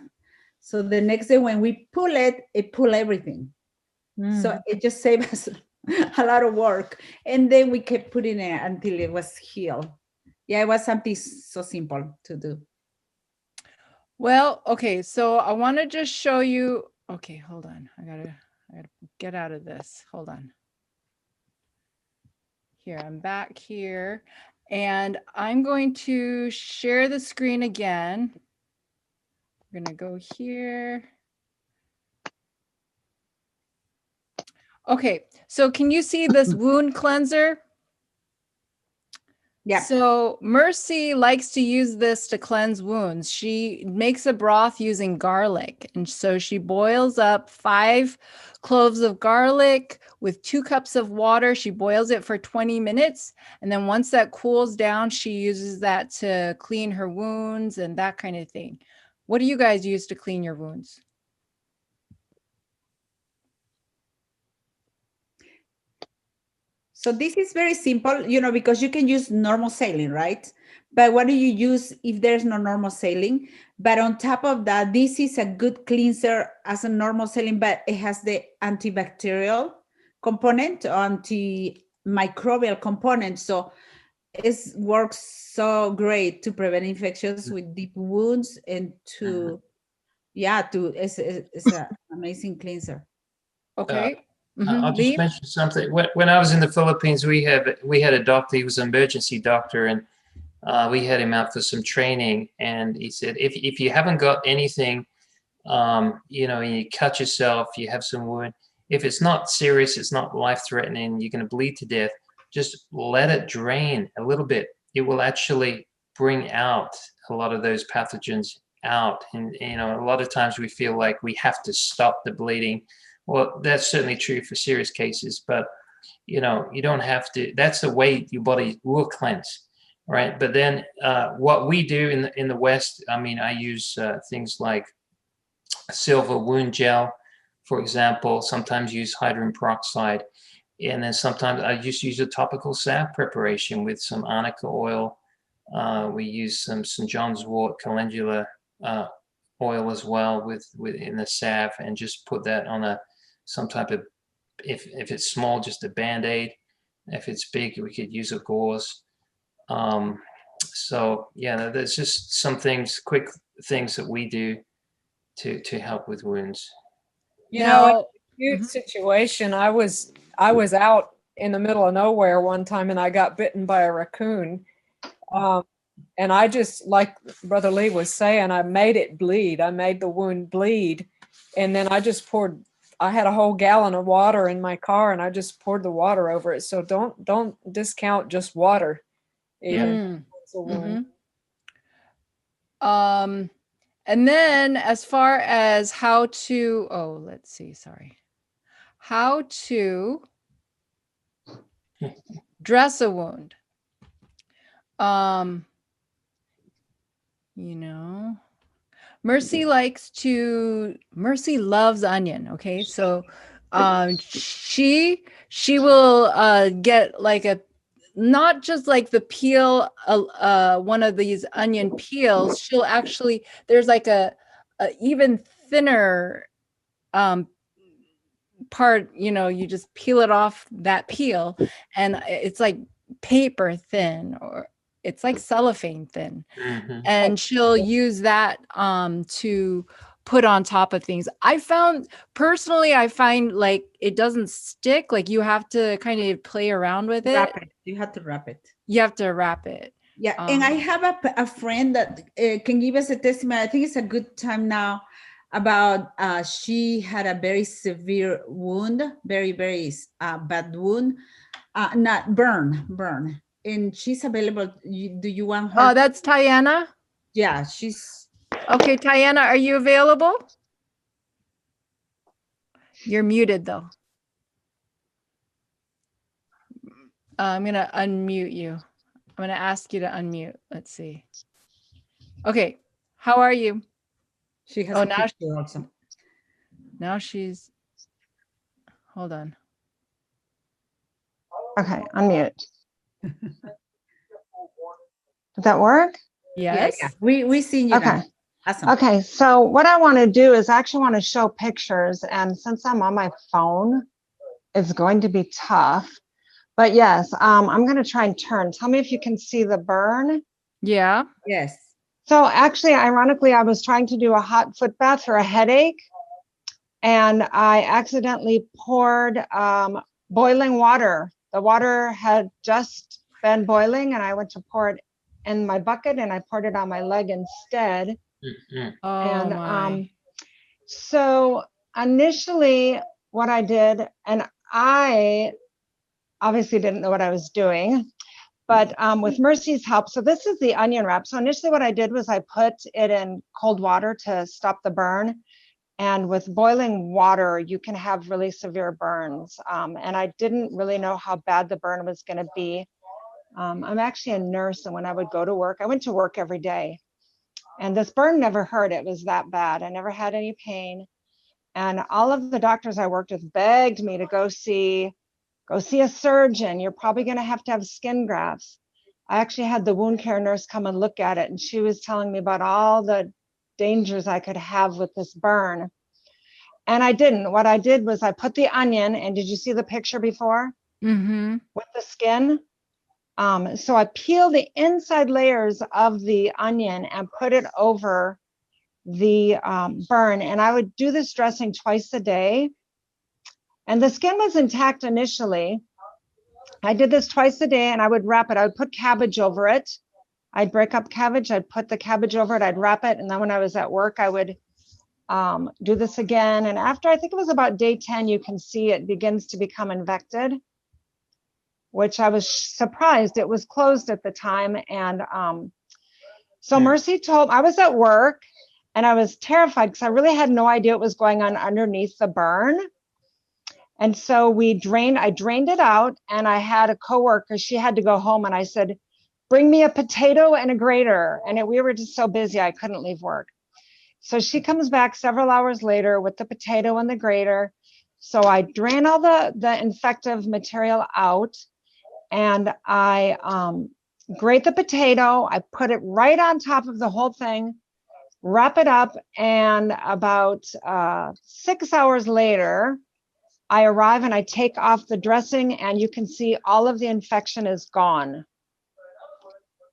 So the next day when we pull it pull everything. So it just saved us a lot of work. And then we kept putting it until it was healed. Yeah, it was something so simple to do. Well, okay. So I want to just show you. Okay, hold on. I gotta get out of this. Hold on. Here, I'm back here. And I'm going to share the screen again. We're going to go here. Okay, so can you see this wound cleanser? Yeah. So Mercy likes to use this to cleanse wounds. She makes a broth using garlic. And so she boils up 5 cloves of garlic with 2 cups of water. She boils it for 20 minutes. And then once that cools down, she uses that to clean her wounds and that kind of thing. What do you guys use to clean your wounds? So this is very simple, because you can use normal saline, right? But what do you use if there's no normal saline? But on top of that, this is a good cleanser as a normal saline, but it has the antibacterial component, antimicrobial component. So it works so great to prevent infections with deep wounds and it's an amazing cleanser. Okay. I'll just mention something. When I was in the Philippines, we had a doctor. He was an emergency doctor, and we had him out for some training. And he said, if you haven't got anything, you cut yourself, you have some wound. If it's not serious, it's not life-threatening, you're going to bleed to death, just let it drain a little bit. It will actually bring out a lot of those pathogens out. And a lot of times we feel like we have to stop the bleeding. Well, that's certainly true for serious cases, but you don't have to. That's the way your body will cleanse, right? But then what we do in the West, I use things like silver wound gel, for example. Sometimes use hydrogen peroxide, and then sometimes I just use a topical salve preparation with some arnica oil. We use some St. John's wort calendula oil as well in the salve, and just put that on some type of, if it's small, just a Band-Aid. If it's big, we could use a gauze. So yeah, there's just some quick things that we do to help with wounds. In a acute situation, I was out in the middle of nowhere one time and I got bitten by a raccoon. And I just, like Brother Lee was saying, I made it bleed. I made the wound bleed. And then I just poured I had a whole gallon of water in my car and I just poured the water over it. So don't discount just water either. Mm. Mhm. And then as far as how to, let's see, sorry. How to dress a wound. You know, Mercy loves onion. Okay. So, she will, get like not just like the peel, one of these onion peels. She'll actually, there's like a even thinner, part, you just peel it off that peel and it's like paper thin, or it's like cellophane thin. Mm-hmm. And she'll use that to put on top of things. I find like it doesn't stick, like you have to kind of play around with it. Wrap it. You have to wrap it. You have to wrap it. Yeah, and I have a friend that can give us a testimony. I think it's a good time now about she had a very severe wound, very, very bad wound, not burn. And she's available. Do you want her? Oh, that's Tiana? Yeah, she's. Okay, Tiana, are you available? You're muted though. I'm going to unmute you. I'm going to ask you to unmute. Let's see. Okay. How are you? She has a picture also. Now she's, hold on. Okay, unmute. Did that work? Yes. Yeah. We seen you. Okay. Now. Awesome. Okay, so what I want to do is actually want to show pictures, and since I'm on my phone, it's going to be tough. But yes, I'm going to try and turn. Tell me if you can see the burn. Yeah. Yes. So actually, ironically, I was trying to do a hot foot bath for a headache, and I accidentally poured boiling water. The water had just been boiling, and I went to pour it in my bucket, and I poured it on my leg instead. Mm-hmm. Oh, And my. so initially what I did, and I obviously didn't know what I was doing, but with Mercy's help, so this is the onion wrap. So initially what I did was I put it in cold water to stop the burn. And with boiling water, you can have really severe burns. And I didn't really know how bad the burn was going to be. I'm actually a nurse, and when I would go to work, I went to work every day. And this burn never hurt. It was that bad. I never had any pain. And all of the doctors I worked with begged me to go see a surgeon. You're probably going to have skin grafts. I actually had the wound care nurse come and look at it, and she was telling me about all the dangers I could have with this burn. And I didn't. What I did was I put the onion, and did you see the picture before? Mm-hmm. With the skin? So I peel the inside layers of the onion and put it over the burn. And I would do this dressing twice a day. And the skin was intact initially. I did this twice a day, and I would wrap it. I would put cabbage over it. I'd break up cabbage. I'd put the cabbage over it. I'd wrap it. And then when I was at work, I would do this again. And after, I think it was about day 10, you can see it begins to become infected, which I was surprised. It was closed at the time. And so Mercy I was at work, and I was terrified because I really had no idea what was going on underneath the burn. And so I drained it out, and I had a coworker, she had to go home, and I said, bring me a potato and a grater. And we were just so busy, I couldn't leave work. So she comes back several hours later with the potato and the grater. So I drain all the infective material out, and I grate the potato. I put it right on top of the whole thing, wrap it up, and about 6 hours later, I arrive and I take off the dressing, and you can see all of the infection is gone.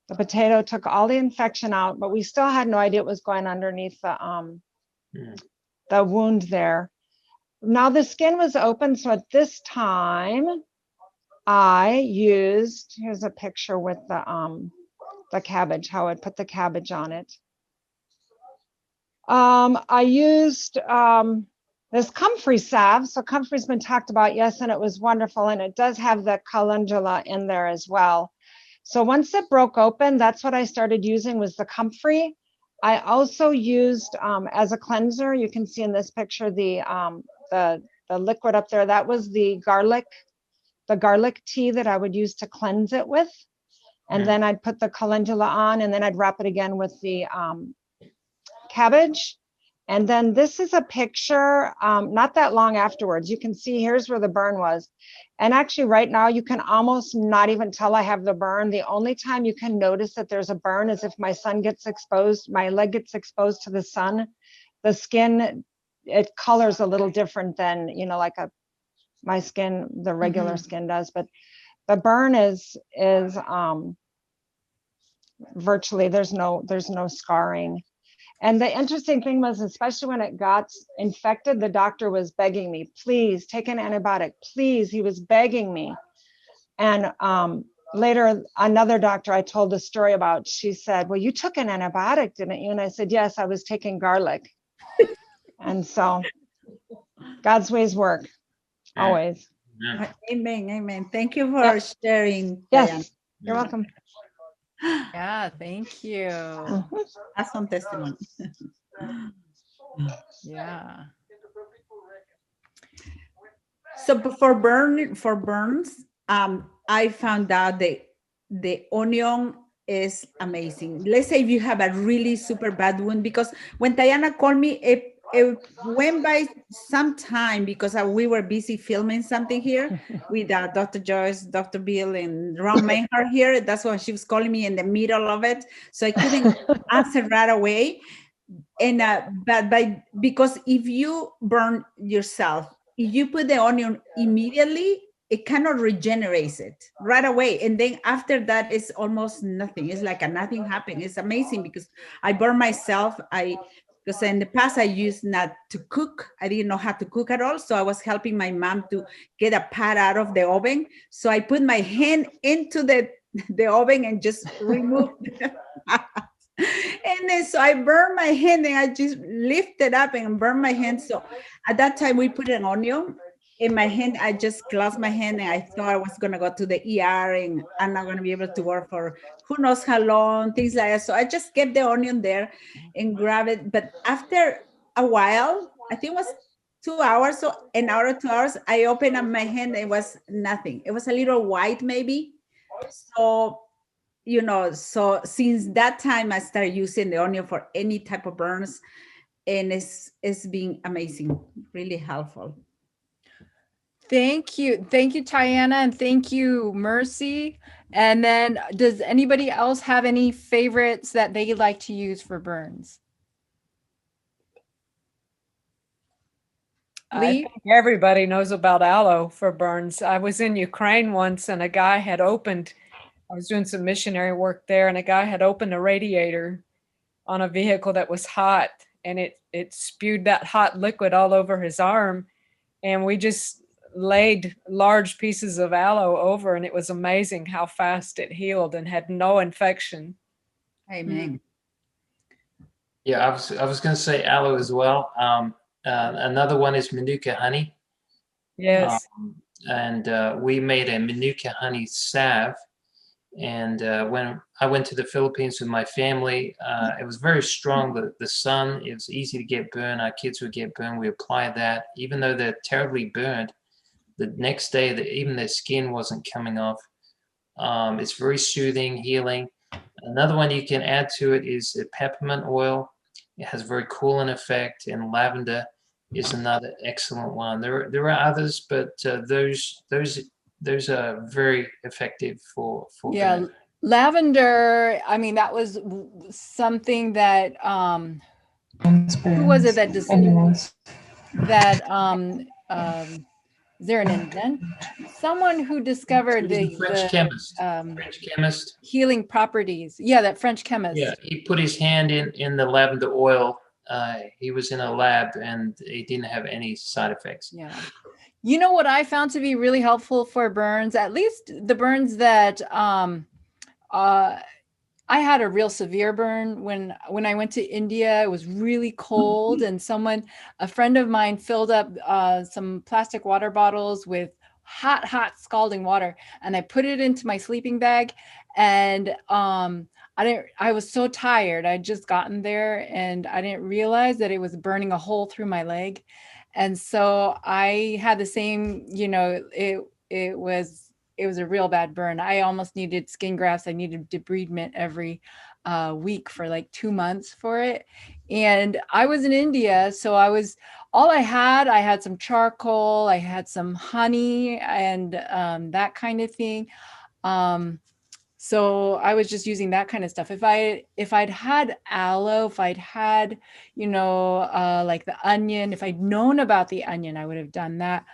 The potato took all the infection out, but we still had no idea what was going underneath the wound there. Now the skin was open, so at this time, I used, here's a picture with the cabbage, how I put the cabbage on it. I used this comfrey salve. So comfrey's been talked about, yes, and it was wonderful. And it does have the calendula in there as well. So once it broke open, that's what I started using was the comfrey. I also used as a cleanser, you can see in this picture, the liquid up there, that was the garlic tea that I would use to cleanse it with. And then I'd put the calendula on, and then I'd wrap it again with the cabbage. And then this is a picture, not that long afterwards. You can see here's where the burn was. And actually right now you can almost not even tell I have the burn. The only time you can notice that there's a burn is if my leg gets exposed to the sun. The skin, it colors a little different than, like my skin, the regular skin does. But the burn is virtually, there's no scarring. And the interesting thing was, especially when it got infected, the doctor was begging me, please take an antibiotic, please. He was begging me. And later, another doctor I told the story about, she said, well, you took an antibiotic, didn't you? And I said, yes, I was taking garlic. And so God's ways work, always. Amen, amen. Thank you for sharing. Yes, Diane. you're welcome. Yeah, thank you. Awesome testimony. Yeah. So for burns, I found out the onion is amazing. Let's say if you have a really super bad wound, because when Diana called me, it went by some time because we were busy filming something here with Dr. Joyce, Dr. Bill, and Ron Maynard here. That's why she was calling me in the middle of it. So I couldn't answer right away. And because if you burn yourself, if you put the onion immediately, it cannot regenerate it right away. And then after that, it's almost nothing. It's like nothing happened. It's amazing because I burn myself. Because in the past I used not to cook. I didn't know how to cook at all. So I was helping my mom to get a pot out of the oven. So I put my hand into the oven and just removed the pot. And then so I burned my hand and I just lifted up and burned my hand. So at that time we put an onion in my hand. I just closed my hand and I thought I was going to go to the ER and I'm not going to be able to work for who knows how long, things like that. So I just kept the onion there and grab it. But after a while, I think it was 2 hours, so an hour or 2 hours, I opened up my hand. It was nothing. It was a little white maybe. So, so since that time, I started using the onion for any type of burns. And it's been amazing, really helpful. Thank you. Thank you, Tiana, and thank you, Mercy. And then does anybody else have any favorites that they like to use for burns? I Lee? think everybody knows about aloe for burns. I was in Ukraine once and I was doing some missionary work there, and a guy had opened a radiator on a vehicle that was hot, and it spewed that hot liquid all over his arm. And we just laid large pieces of aloe over, and it was amazing how fast it healed and had no infection. Amen. Yeah, I was going to say aloe as well. Another one is Manuka honey. Yes. And we made a Manuka honey salve. And when I went to the Philippines with my family, it was very strong. The sun, it was easy to get burned. Our kids would get burned. We applied that. Even though they're terribly burned, the next day, even their skin wasn't coming off. It's very soothing, healing. Another one you can add to it is peppermint oil. It has a very cooling effect, and lavender is another excellent one. There are others, but those are very effective for Yeah, burn. lavender. I mean, that was something that who was it that is there an invent? Someone who discovered the French chemist. Healing properties. Yeah, that French chemist. Yeah, he put his hand in the lavender oil. He was in a lab and he didn't have any side effects. Yeah. You know what I found to be really helpful for burns, at least the burns that I had a real severe burn when I went to India. It was really cold, and a friend of mine, filled up some plastic water bottles with hot scalding water, and I put it into my sleeping bag. And I was so tired. I'd just gotten there, and I didn't realize that it was burning a hole through my leg. And so I had the same, it was a real bad burn. I almost needed skin grafts. I needed debridement every week for like 2 months for it. And I was in India, so I had some charcoal, I had some honey, and that kind of thing. So I was just using that kind of stuff. If I'd had aloe, if I'd had, like the onion, if I'd known about the onion, I would have done that.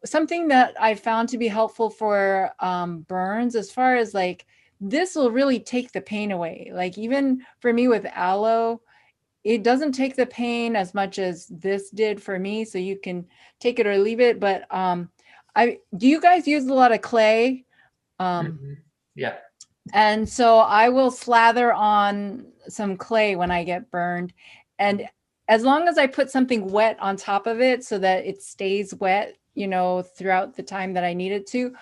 Something that I found to be helpful for burns, as far as like, this will really take the pain away. Like even for me with aloe, it doesn't take the pain as much as this did for me. So you can take it or leave it. But do you guys use a lot of clay? Yeah. And so I will slather on some clay when I get burned. And as long as I put something wet on top of it so that it stays wet, throughout the time that I need it to,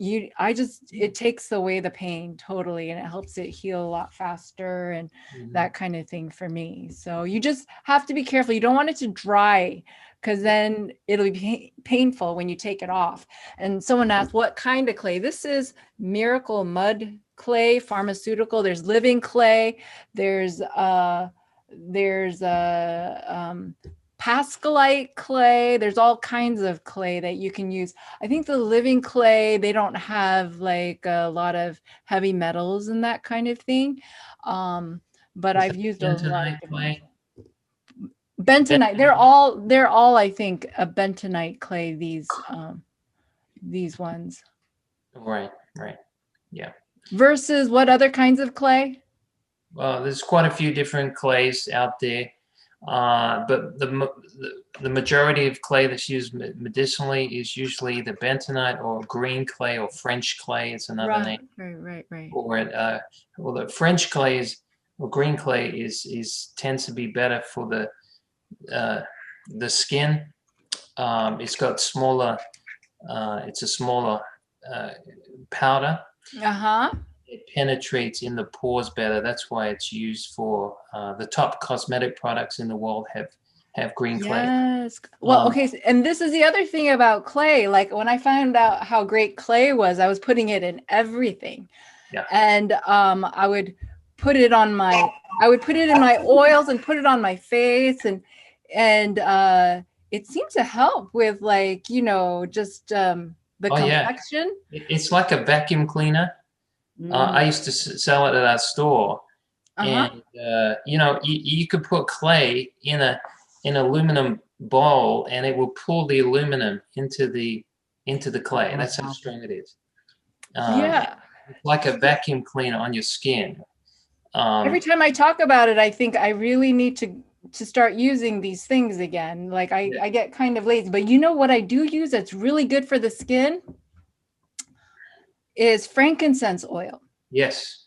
it takes away the pain totally, and it helps it heal a lot faster, and that kind of thing for me. So you just have to be careful. You don't want it to dry, because then it'll be painful when you take it off. And someone asked, what kind of clay? This is Miracle Mud Clay, pharmaceutical. There's living clay. There's Pascalite clay. There's all kinds of clay that you can use. I think the living clay, they don't have like a lot of heavy metals and that kind of thing. But I've used a lot of clay. Bentonite. They're all I think a bentonite clay, these ones. Right. Yeah. Versus what other kinds of clay? Well, there's quite a few different clays out there. But the majority of clay that's used medicinally is usually the bentonite or green clay or French clay. It's another name. Right. Or the French clay or green clay tends to be better for the skin. It's got smaller. It's a smaller powder. It penetrates in the pores better. That's why it's used for the top cosmetic products in the world have green clay. Yes. Well, okay. And this is the other thing about clay. Like when I found out how great clay was, I was putting it in everything. Yeah. And I would put it in my oils and put it on my face, and it seemed to help with like, just the complexion. Yeah. It's like a vacuum cleaner. I used to sell it at our store, and you could put clay in an aluminum bowl, and it will pull the aluminum into the clay. That's how strong it is. It's like a vacuum cleaner on your skin. Every time I talk about it, I think I really need to start using these things again. Like I get kind of lazy, but you know what I do use that's really good for the skin is frankincense oil. Yes.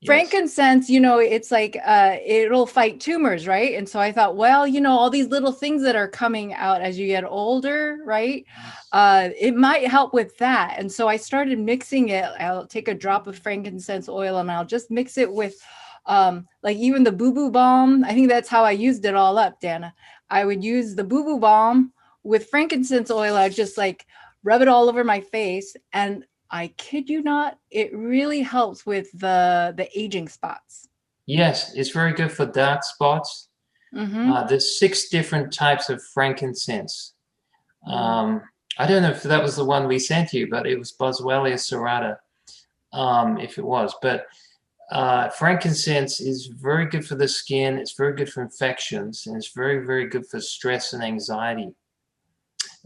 Frankincense, it's like it'll fight tumors, right? And so I thought, well, all these little things that are coming out as you get older, right? It might help with that. And so I started mixing it. I'll take a drop of frankincense oil and I'll just mix it with like even the boo-boo balm. I think that's how I used it all up, Dana. I would use the boo-boo balm with frankincense oil. I'd just like rub it all over my face, and I kid you not, it really helps with the aging spots. Yes, it's very good for dark spots. There's 6 different types of frankincense. I don't know if that was the one we sent you, but it was Boswellia serrata, if it was. But frankincense is very good for the skin. It's very good for infections, and it's very, very good for stress and anxiety.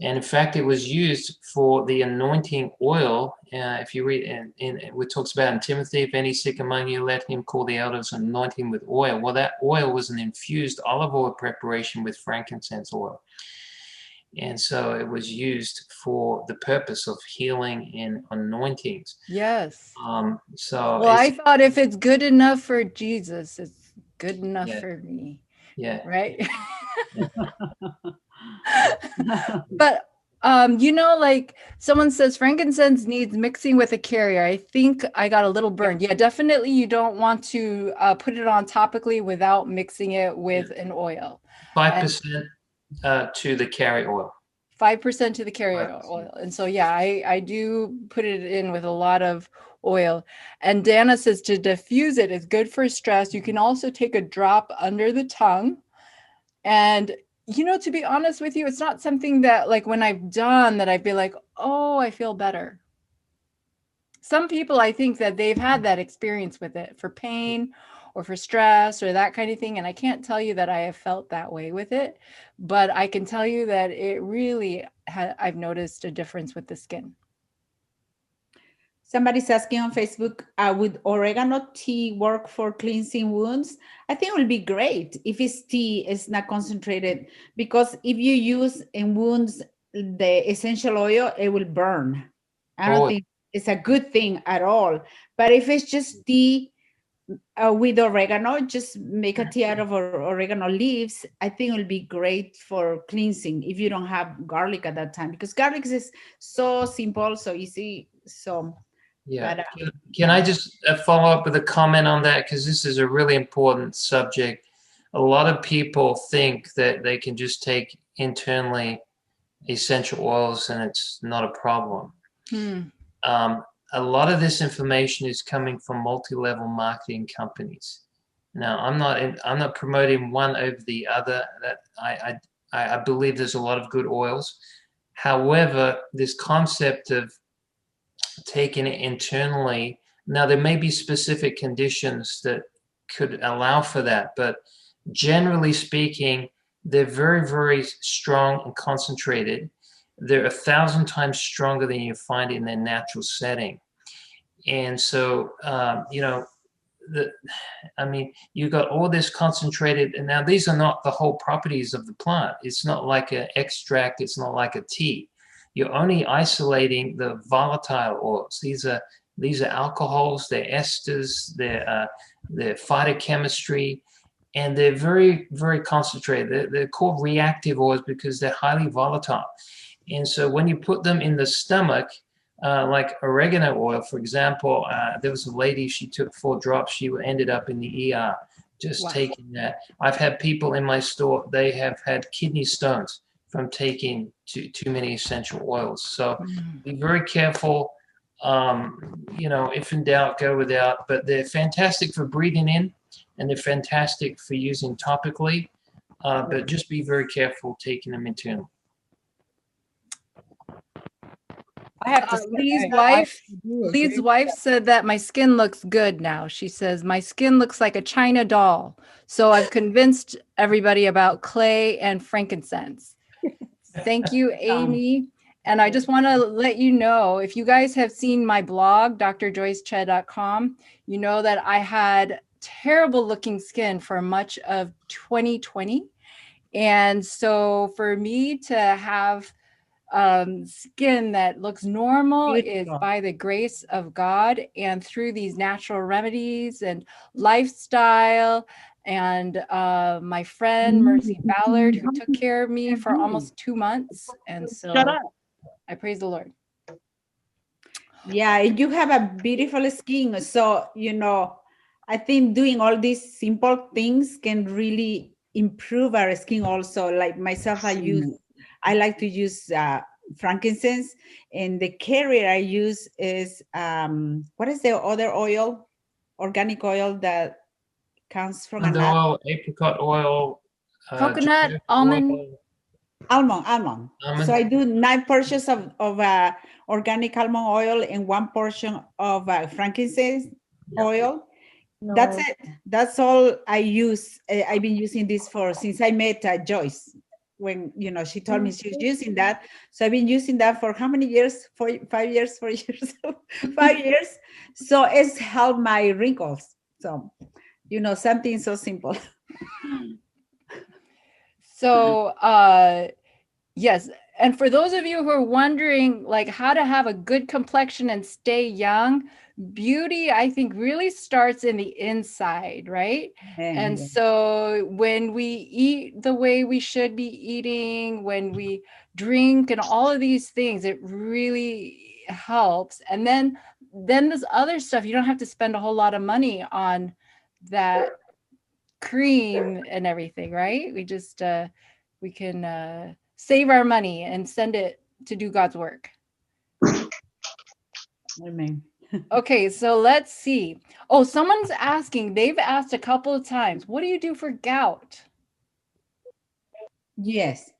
And in fact, it was used for the anointing oil. If you read, it talks about in Timothy, if any sick among you, let him call the elders and anoint him with oil. Well, that oil was an infused olive oil preparation with frankincense oil. And so it was used for the purpose of healing and anointings. Yes. So Well, I thought if it's good enough for Jesus, it's good enough Yeah. for me. yeah, Right. Yeah. But you know, like someone says frankincense needs mixing with a carrier. I think I got a little burned. Yeah, definitely you don't want to put it on topically without mixing it with an oil. 5% to the carry oil. 5% to the carrier 5%. oil. And so, yeah, I do put it in with a lot of oil. And Dana says to diffuse it is good for stress. You can also take a drop under the tongue. And, you know, to be honest with you, it's not something that like when I've done that I'd be like, oh, I feel better. Some people, I think that they've had that experience with it for pain or for stress or that kind of thing. And I can't tell you that I have felt that way with it, but I can tell you that it really, I've noticed a difference with the skin. Somebody's asking on Facebook, would oregano tea work for cleansing wounds? I think it will be great if it's tea, it's not concentrated, because if you use in wounds the essential oil, it will burn. I don't think it's a good thing at all. But if it's just tea with oregano, just make a tea out of oregano leaves, I think it will be great for cleansing if you don't have garlic at that time, because garlic is so simple, so easy. So yeah. but, Can I just follow up with a comment on that? Because this is a really important subject. A lot of people think that they can just take internally essential oils and it's not a problem. A lot of this information is coming from multi-level marketing companies. Now, I'm not promoting one over the other. That I believe there's a lot of good oils. However, this concept of taking it internally, now there may be specific conditions that could allow for that, but generally speaking, they're very, very strong and concentrated. They're 1,000 times stronger than you find in their natural setting. And so, you know, you got all this concentrated, and now these are not the whole properties of the plant. It's not like an extract. It's not like a tea. You're only isolating the volatile oils. These are alcohols, they're esters, they're phytochemistry, and they're very, very concentrated. They're called reactive oils because they're highly volatile. And so when you put them in the stomach, like oregano oil, for example, there was a lady, she took 4 drops, she ended up in the ER just taking that. I've had people in my store, they have had kidney stones from taking too many essential oils. So be very careful. You know, if in doubt, go without. But they're fantastic for breathing in, and they're fantastic for using topically. But just be very careful taking them internally. I have to Lee's wife said that my skin looks good now. She says, my skin looks like a China doll. So I've convinced everybody about clay and frankincense. Thank you, Amy. And I just want to let you know, if you guys have seen my blog, drjoyceche.com, you know that I had terrible looking skin for much of 2020. And so for me to have skin that looks normal is by the grace of God and through these natural remedies and lifestyle. And my friend Mercy Ballard, who took care of me for almost 2 months. And so I praise the Lord. Yeah, you have a beautiful skin. So, you know, I think doing all these simple things can really improve our skin also. Like myself, I like to use frankincense, and the carrier I use is what is the other oil, organic oil that comes from Almond oil, apricot oil, coconut, almond. Almond. So I do 9 portions of organic almond oil and 1 portion of frankincense oil. No. That's it. That's all I use. I've been using this since I met Joyce. When, you know, she told me she was using that. So I've been using that for how many years? 5 years, 4 years, 5 years. So it's helped my wrinkles. So, you know, something so simple. So, Yes. And for those of you who are wondering like how to have a good complexion and stay young, beauty, I think, really starts in the inside, right? And Yeah. so when we eat the way we should be eating, when we drink and all of these things, it really helps. And then this other stuff, you don't have to spend a whole lot of money on that cream and everything, right? We just we can save our money and send it to do God's work. Amen. Okay, so let's see. Oh, someone's asking, they've asked a couple of times, what do you do for gout? Yes.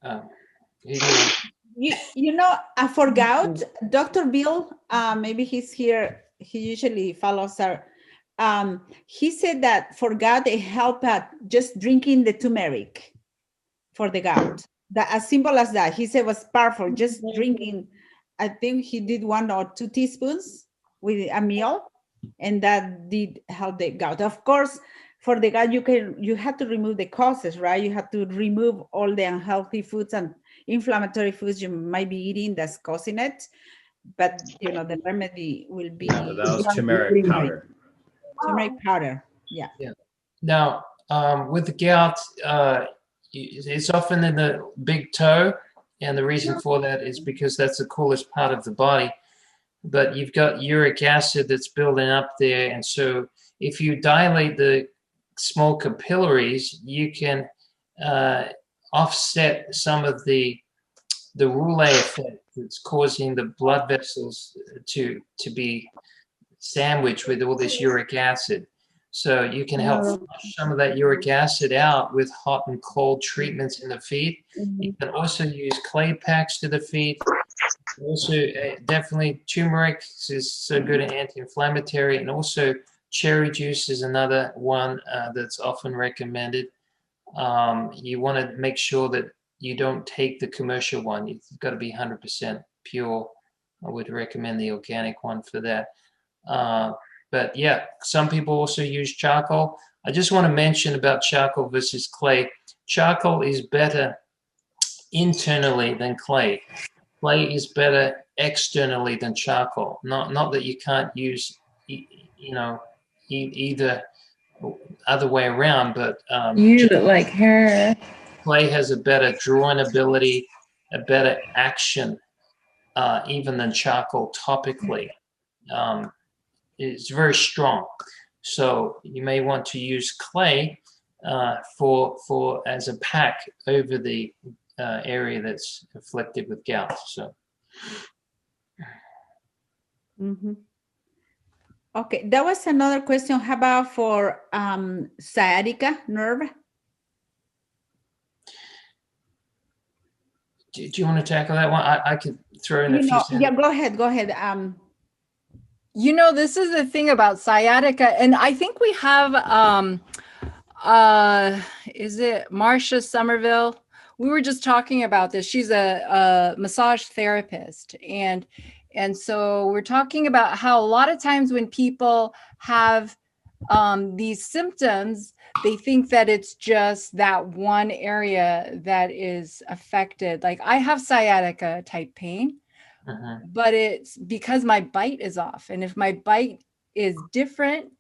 Okay. Who do you want? You know, for gout, Dr. Bill, maybe he's here. He usually follows our. He said that for gout, they help at just drinking the turmeric for the gout. That as simple as that. He said was powerful. Just drinking. I think he did 1 or 2 teaspoons with a meal, and that did help the gout. Of course, for the gout, you have to remove the causes, right? You have to remove all the unhealthy foods and inflammatory foods you might be eating that's causing it. But the remedy will be That was turmeric powder. turmeric powder. Yeah. Now, with the gout, it's often in the big toe, and the reason for that is because that's the coolest part of the body. But you've got uric acid that's building up there, and so if you dilate the small capillaries, you can offset some of the rouleau effect that's causing the blood vessels to be sandwiched with all this uric acid. So you can help flush some of that uric acid out with hot and cold treatments in the feet. You can also use clay packs to the feet. Also, definitely turmeric is so good at anti-inflammatory, and also cherry juice is another one that's often recommended. You want to make sure that you don't take the commercial one. You've got to be 100% pure. I would recommend the organic one for that. But yeah, some people also use charcoal. I just want to mention about charcoal versus clay. Charcoal is better internally than clay. Clay is better externally than charcoal. Not that you can't use, either other way around, but you look like her. Clay has a better drawing ability, a better action, even than charcoal topically. It's very strong. So you may want to use clay for as a pack over the area that's afflicted with gout. So. Okay, that was another question. How about for sciatica nerve? Do you want to tackle that one? I could throw in a few sentences. Yeah, go ahead. This is the thing about sciatica, and I think we have, is it Marcia Somerville? We were just talking about this. She's a massage therapist, and so we're talking about how a lot of times when people have these symptoms, they think that it's just that one area that is affected. Like I have sciatica type pain. But it's because my bite is off. And if my bite is different,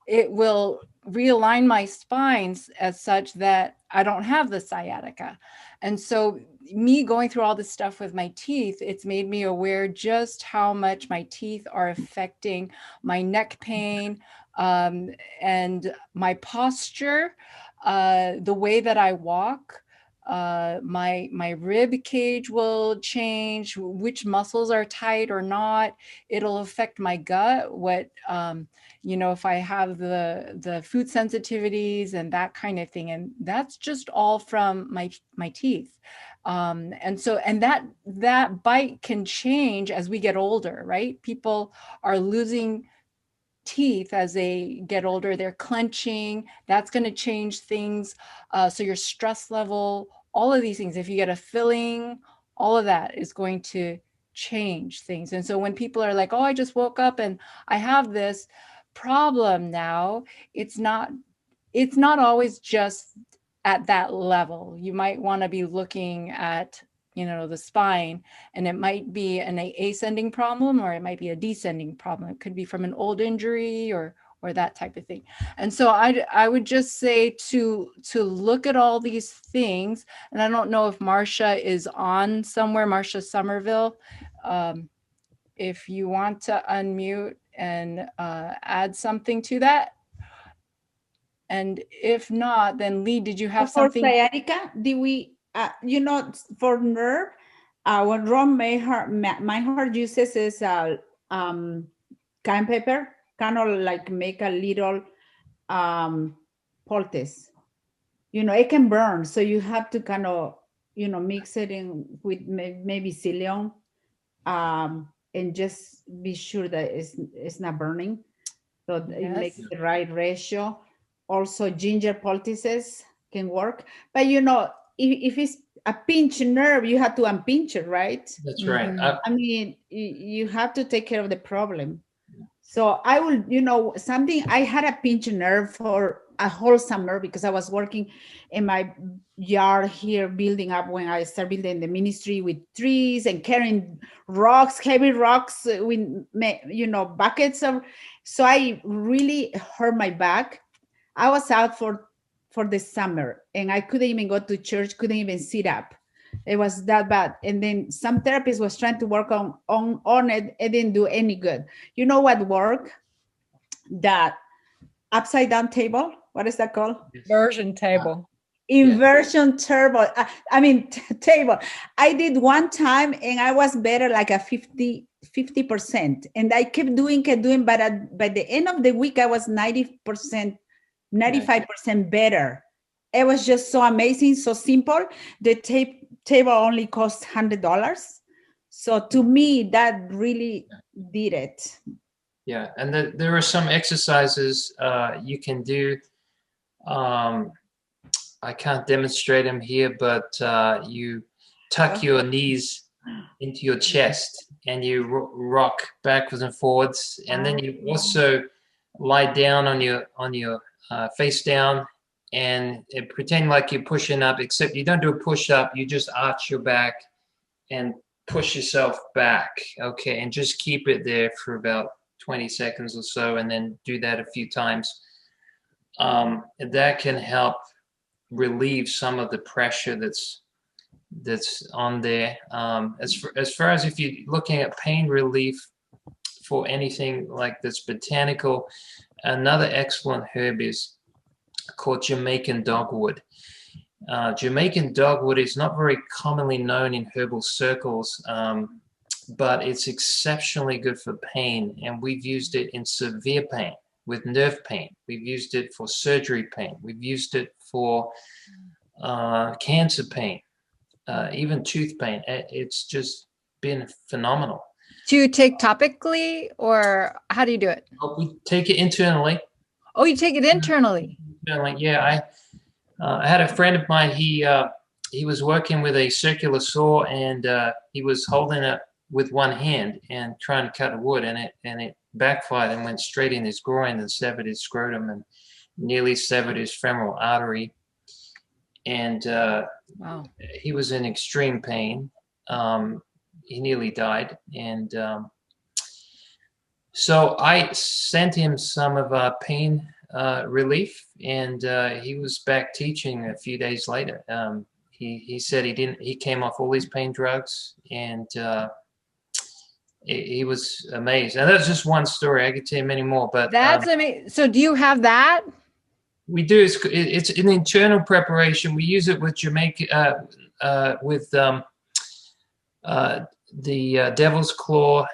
it will realign my spines as such that I don't have the sciatica. And so me going through all this stuff with my teeth, it's made me aware just how much my teeth are affecting my neck pain and my posture, the way that I walk. My rib cage will change, which muscles are tight or not. It'll affect my gut, what if I have the food sensitivities and that kind of thing. And that's just all from my teeth. And that bite can change as we get older, right? People are losing teeth as they get older. They're clenching. That's going to change things. So your stress level, all of these things, if you get a filling, all of that is going to change things. And so when people are like, oh, I just woke up and I have this problem now, it's not always just at that level. You might want to be looking at, you know, the spine, and it might be an ascending problem, or it might be a descending problem. It could be from an old injury or that type of thing. And so I would just say to look at all these things. And I don't know if Marcia is on somewhere, Marcia Somerville. If you want to unmute and add something to that. And if not, then Lee, did you have something? For sciatica, did we, you know, for nerve, what Ron Meinhardt uses is cayenne pepper, kind of like make a little poultice. You know, it can burn, so you have to kind of, you know, mix it in with maybe psyllium, and just be sure that it's not burning. So it makes the right ratio. Also, ginger poultices can work. But, you know, if it's a pinched nerve, you have to unpinch it, right? That's right. I mean, you have to take care of the problem. So I will, you know, something, I had a pinched nerve for a whole summer because I was working in my yard here, building up when I started building the ministry with trees and carrying rocks, heavy rocks with, you know, buckets of, so I really hurt my back. I was out for the summer and I couldn't even go to church, couldn't even sit up. It was that bad. And then some therapist was trying to work on it. It didn't do any good. You know what worked? That upside down table. What is that called? Inversion table. Inversion table. Table. I did one time and I was better, like a 50%. And I kept doing, but by the end of the week, I was 90%, 95% better. It was just so amazing, so simple. The table only cost $100. So to me, that really did it. Yeah, and there are some exercises you can do. I can't demonstrate them here, but you tuck your knees into your chest and you rock backwards and forwards, and then you also lie down on your face down and pretend like you're pushing up, except you don't do a push up, you just arch your back and push yourself back, okay, and just keep it there for about 20 seconds or so, and then do that a few times. That can help relieve some of the pressure that's on there. As far as if you're looking at pain relief for anything like this botanical, another excellent herb is called Jamaican dogwood. Jamaican dogwood is not very commonly known in herbal circles, but it's exceptionally good for pain, and we've used it in severe pain with nerve pain. We've used it for surgery pain. We've used it for cancer pain, even tooth pain. It's just been phenomenal. Do you take topically, or how do you do it? We take it internally. Oh, you take it internally? Yeah, I had a friend of mine. He was working with a circular saw, and he was holding it with one hand and trying to cut wood, and it backfired and went straight in his groin and severed his scrotum and nearly severed his femoral artery. And wow, he was in extreme pain. He nearly died, and so I sent him some of our pain relief, and he was back teaching a few days later. He said he came off all his pain drugs, and he was amazed. And that's just one story. I could tell you many more, but that's amazing. So do you have that? We do. It's an internal preparation. We use it with Jamaica, with the devil's claw,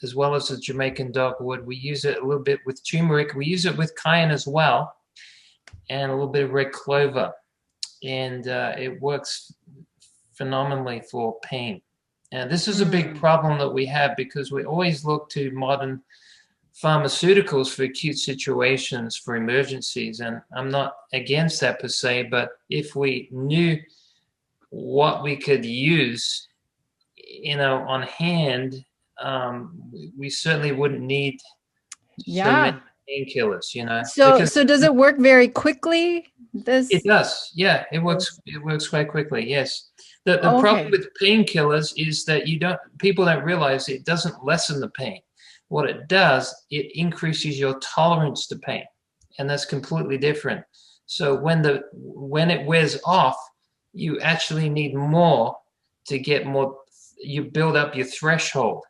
as well as the Jamaican dogwood. We use it a little bit with turmeric. We use it with cayenne as well, and a little bit of red clover. And it works phenomenally for pain. And this is a big problem that we have, because we always look to modern pharmaceuticals for acute situations, for emergencies. And I'm not against that per se, but if we knew what we could use, on hand, we certainly wouldn't need so many painkillers, you know. So, because so does it work very quickly? This? it does, yeah, it works quite quickly, yes. The problem Okay. with painkillers is that people don't realize it doesn't lessen the pain. What it does, it increases your tolerance to pain, and that's completely different. So when it wears off, you actually need more to get more. You build up your threshold,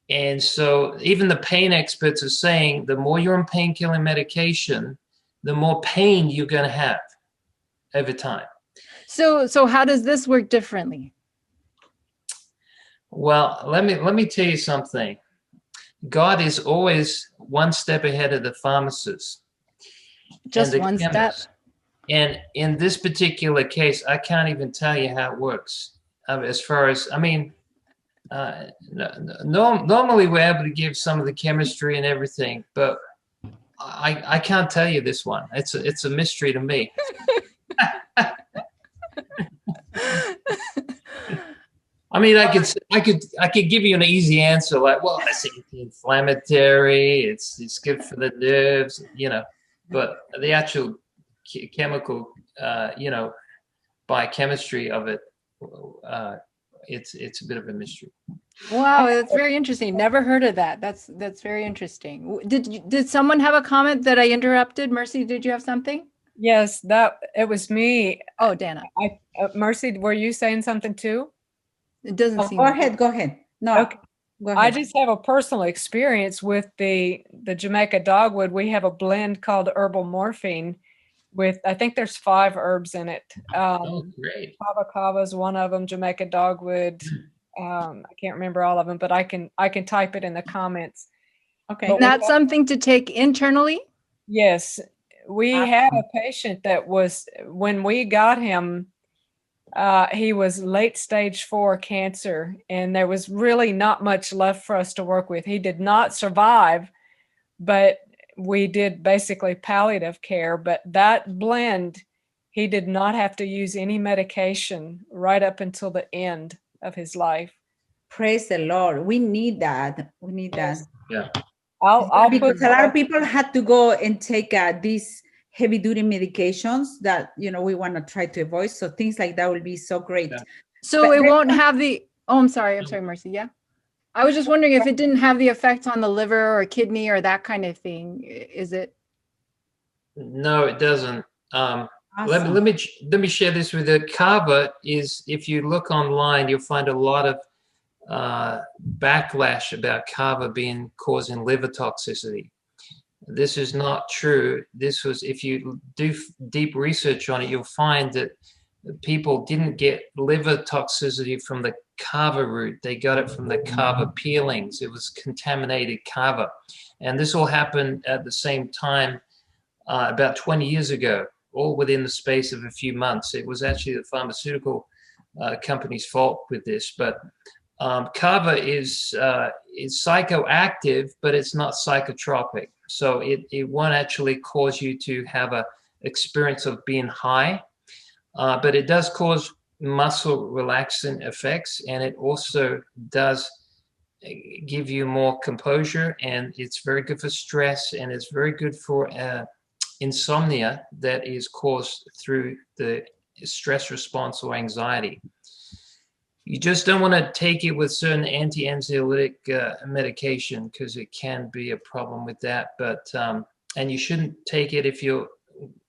and so even the pain experts are saying the more you're on painkiller medication, the more pain you're going to have over time. So how does this work differently? Well, let me tell you something. God is always one step ahead of the pharmacist. Just and the one step? chemist. And in this particular case, I can't even tell you how it works. As far as, I mean, normally we're able to give some of the chemistry and everything, but I can't tell you this one. It's a mystery to me. I mean, I could give you an easy answer like, well, it's anti-inflammatory, it's good for the nerves, you know, but the actual chemical, you know, biochemistry of it, it's a bit of a mystery. Wow, that's very interesting. Never heard of that. That's very interesting. Did someone have a comment that I interrupted? Mercy, did you have something? Yes, it was me. Oh, Dana. Mercy, were you saying something too? It doesn't Oh, seem. go ahead. No, Okay. go I ahead. just have a personal experience with the Jamaica dogwood. We have a blend called herbal morphine with, I think there's 5 herbs in it. Oh, great. Kava kava is one of them, Jamaica dogwood. I can't remember all of them, but I can type it in the comments. Okay. But That's something to take internally? yes, we had a patient that was, when we got him, he was late stage 4 cancer, and there was really not much left for us to work with. He did not survive, but we did basically palliative care. But that blend, he did not have to use any medication right up until the end of his life. Praise the Lord. We need that. We need that. Yeah. Because a lot of people had to go and take these heavy duty medications that, you know, we want to try to avoid. So things like that will be so great. Yeah. So But it won't have the, oh, I'm sorry, Mercy. Yeah. I was just wondering if it didn't have the effect on the liver or kidney or that kind of thing. Is it? No, it doesn't. Awesome. Let me share this with you. Kava is, if you look online, you'll find a lot of backlash about kava causing liver toxicity. This is not true. This was, if you do deep research on it, you'll find that people didn't get liver toxicity from the kava root. They got it from the kava peelings. It was contaminated kava. And this all happened at the same time about 20 years ago, all within the space of a few months. It was actually the pharmaceutical company's fault with this. But kava is psychoactive, but it's not psychotropic. So it won't actually cause you to have a experience of being high, but it does cause muscle relaxing effects, and it also does give you more composure, and it's very good for stress, and it's very good for insomnia that is caused through the stress response or anxiety. You just don't want to take it with certain anti-anxiolytic medication, because it can be a problem with that. But and you shouldn't take it if you're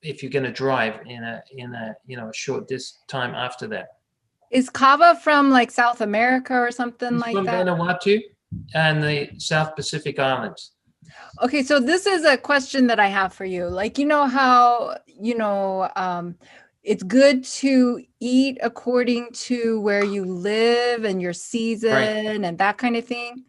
going to drive in a a short time after that. Is kava from like South America or something like from that? Vanuatu and the South Pacific Islands. Okay, so this is a question that I have for you. Like, you know how, it's good to eat according to where you live and your season, right, and that kind of thing.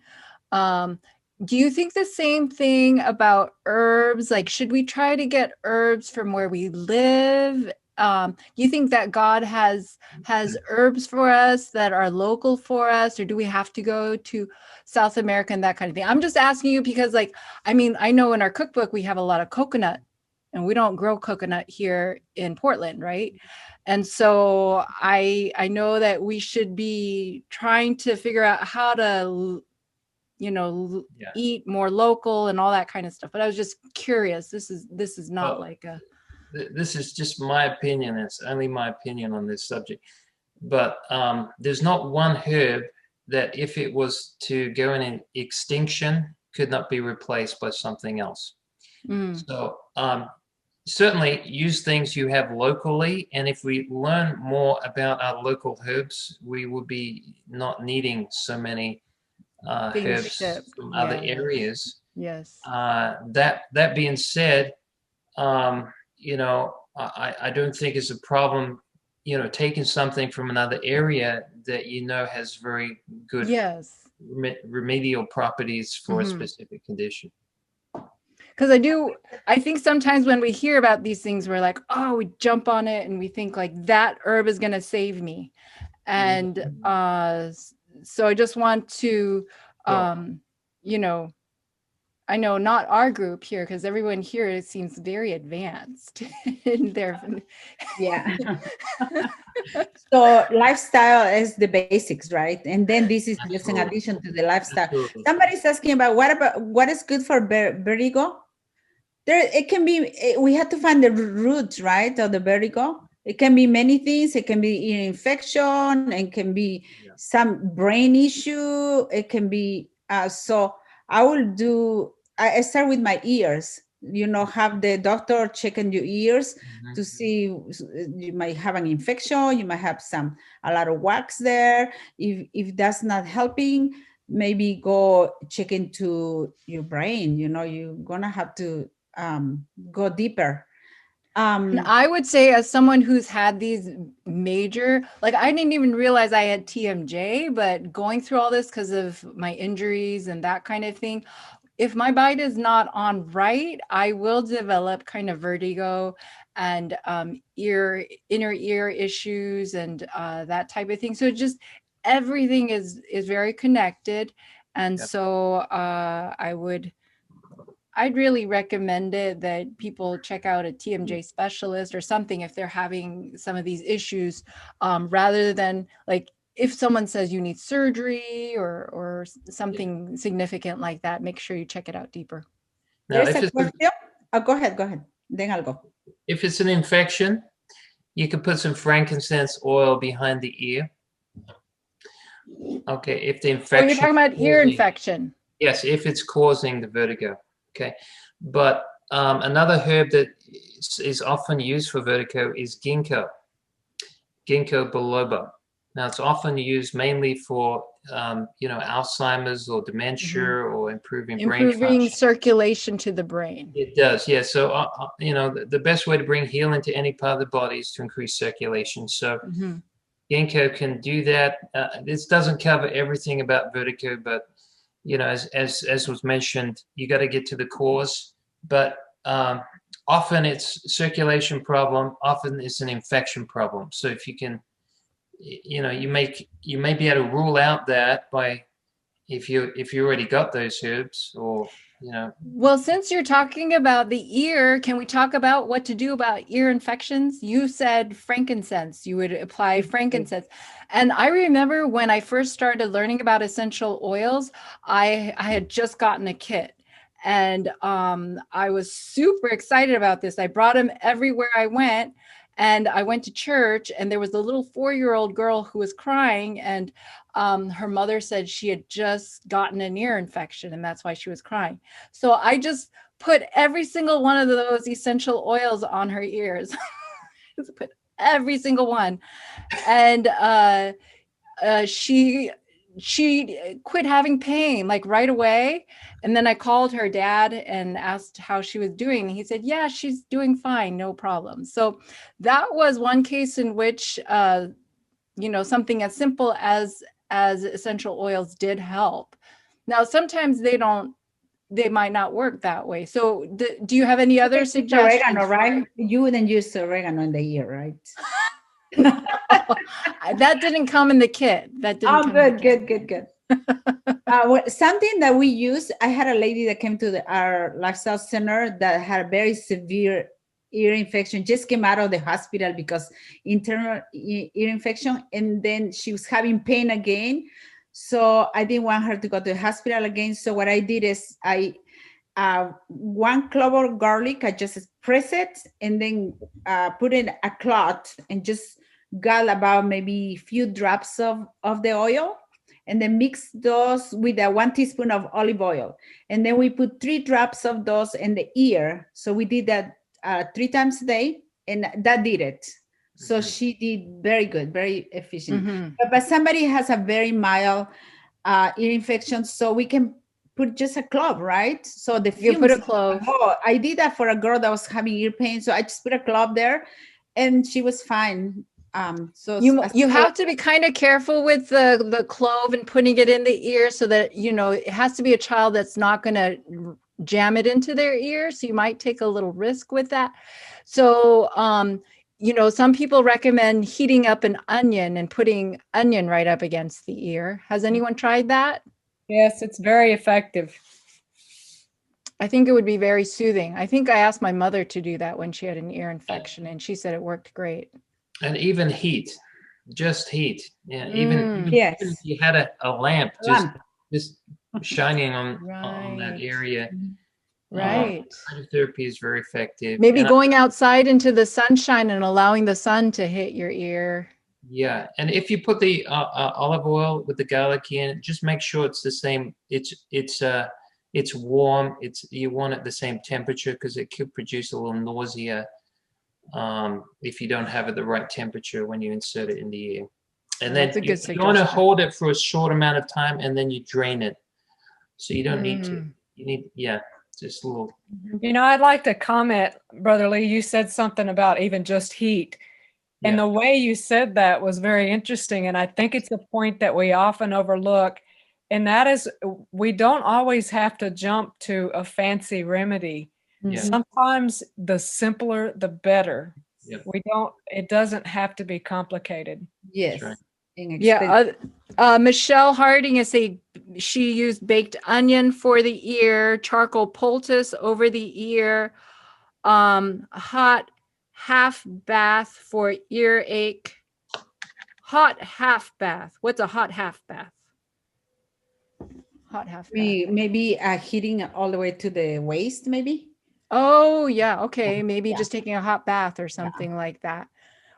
Do you think the same thing about herbs? Like, should we try to get herbs from where we live? Do you think that God has herbs for us that are local for us, or do we have to go to South America and that kind of thing? I'm just asking you because, like, I mean, I know in our cookbook we have a lot of coconut, and we don't grow coconut here in Portland, right? And so I know that we should be trying to figure out how to Yeah. eat more local and all that kind of stuff. But I was just curious. This is not like a. This is just my opinion. It's only my opinion on this subject. But there's not one herb that, if it was to go in extinction, could not be replaced by something else. So certainly use things you have locally, and if we learn more about our local herbs, we will be not needing so many herbs from other areas. Yes. That being said, I don't think it's a problem, taking something from another area that has very good remedial properties for a specific condition. Because I think sometimes when we hear about these things, we're like, oh, we jump on it and we think like that herb is going to save me. And so I just want to, I know not our group here, because everyone here seems very advanced in their. Yeah. So lifestyle is the basics, right? And then this is just an addition to the lifestyle. Absolutely. Somebody's asking about what is good for vertigo? It can be, we have to find the root, right, of the vertigo. It can be many things. It can be ear infection. It can be some brain issue. It can be, so I start with my ears, have the doctor checking your ears to see you might have an infection. You might have a lot of wax there. If that's not helping, maybe go check into your brain. You're going to have to go deeper. And I would say, as someone who's had these major, like I didn't even realize I had TMJ, but going through all this because of my injuries and that kind of thing, if my bite is not on right, I will develop kind of vertigo and inner ear issues and that type of thing. So just everything is very connected. And so I'd really recommend it that people check out a TMJ specialist or something if they're having some of these issues, rather than like if someone says you need surgery or something significant like that, make sure you check it out deeper. Now, There's a question. Go ahead. Then I'll go. If it's an infection, you can put some frankincense oil behind the ear. Okay, if the infection. Oh, you're talking about ear infection. Yes, if it's causing the vertigo. Okay, but another herb that is often used for vertigo is ginkgo biloba. Now, it's often used mainly for, Alzheimer's or dementia or improving brain function. Circulation to the brain. It does, yeah. So, the best way to bring healing to any part of the body is to increase circulation. So, ginkgo can do that. This doesn't cover everything about vertigo, but as was mentioned, you got to get to the cause. But often it's circulation problem. Often it's an infection problem. So if you can, you may be able to rule out that by if you already got those herbs or. Well, since you're talking about the ear, can we talk about what to do about ear infections? You said frankincense, you would apply frankincense. And I remember when I first started learning about essential oils, I had just gotten a kit and I was super excited about this. I brought them everywhere I went. And I went to church and there was a little 4-year-old girl who was crying and her mother said she had just gotten an ear infection and that's why she was crying. So I just put every single one of those essential oils on her ears. Just put every single one. And she quit having pain like right away. And then I called her dad and asked how she was doing. And he said, yeah, she's doing fine, no problem. So that was one case in which, something as simple as essential oils did help. Now, sometimes they might not work that way. So do you have any other suggestions? Oregano, right? You wouldn't use oregano in the ear, right? That didn't come in the kit. That didn't. Good. Something that we use. I had a lady that came to our lifestyle center that had a very severe ear infection. Just came out of the hospital because internal ear infection, and then she was having pain again. So I didn't want her to go to the hospital again. So what I did is one clove of garlic, I just press it and then put in a cloth and just got about maybe a few drops of the oil, and then mix those with 1 teaspoon of olive oil. And then we put 3 drops of those in the ear. So we did that 3 times a day, and that did it. So she did very good, very efficient. But somebody has a very mild ear infection, so we can put just a clove, right? So the You put a fumes- clove. Oh, I did that for a girl that was having ear pain. So I just put a clove there and she was fine. So You have to be kind of careful with the clove and putting it in the ear, so that, you know, it has to be a child that's not going to jam it into their ear. So you might take a little risk with that. So, you know, some people recommend heating up an onion and putting onion right up against the ear. Has anyone tried that? Yes, it's very effective. I think it would be very soothing. I think I asked my mother to do that when she had an ear infection, and she said it worked great. And even heat, just heat. Yeah, even Yes. if you had a lamp, just shining on that Right. area. Right. Hydrotherapy is very effective. Maybe And going outside into the sunshine and allowing the sun to hit your ear. yeah, and if you put the olive oil with the garlic in, just make sure it's the same. It's warm. You want it the same temperature, because it could produce a little nausea if you don't have it the right temperature when you insert it in the ear. And then That's a good you want to suggestion. hold it for a short amount of time, and then you drain it. So you don't need to. You need, yeah, just a little. You know, I'd like to comment, Brother Lee, you said something about even just heat. And Yeah. the way you said that was very interesting. And I think it's a point that we often overlook. And that is, we don't always have to jump to a fancy remedy. Yeah. Sometimes the simpler, the better. Yep. It doesn't have to be complicated. Yes. Right. Yeah. Michelle Harding she used baked onion for the ear, charcoal poultice over the ear, hot half bath for earache. Hot half bath. What's a hot half bath? Hot half bath. Maybe heating all the way to the waist, maybe. Oh, yeah. Okay. Maybe just taking a hot bath or something like that.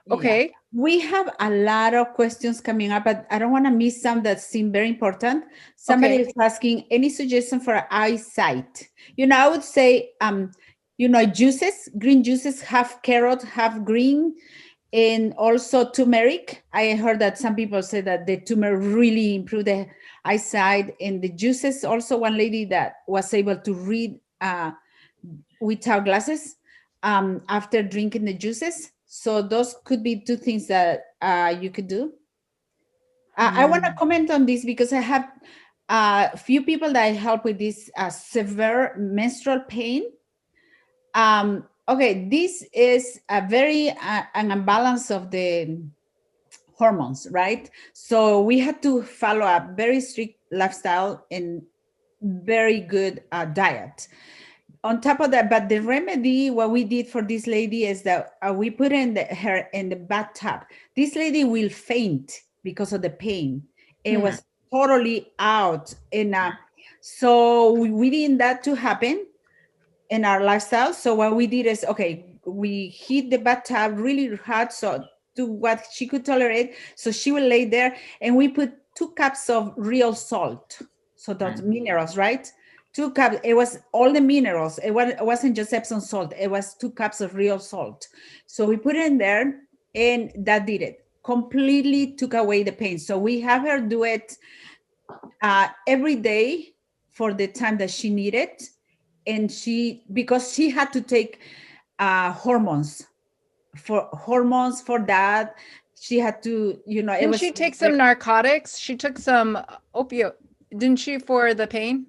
Okay. Yeah. We have a lot of questions coming up, but I don't want to miss some that seem very important. Somebody is asking any suggestion for eyesight. You know, I would say, you know, juices, green juices, half carrot, half green, and also turmeric. I heard that some people say that the turmeric really improved the eyesight, and the juices. Also, one lady that was able to read without glasses after drinking the juices. So those could be 2 things that you could do. I want to comment on this because I have a few people that I help with this severe menstrual pain. Okay, this is a very an imbalance of the hormones, right? So we had to follow a very strict lifestyle and very good diet. On top of that, but the remedy, what we did for this lady is that we put her in the bathtub. This lady will faint because of the pain. It was totally out. And so we didn't that to happen in our lifestyle. So what we did is, okay, we heat the bathtub really hot, so to what she could tolerate. So she will lay there, and we put 2 cups of real salt. So that's minerals, right? 2 cups. It was all the minerals. It wasn't just Epsom salt. It was 2 cups of real salt. So we put it in there, and that did it. Completely took away the pain. So we have her do it every day for the time that she needed. And because she had to take hormones for that, she had to, you know, Didn't she take some narcotics? She took some opioid, didn't she, for the pain?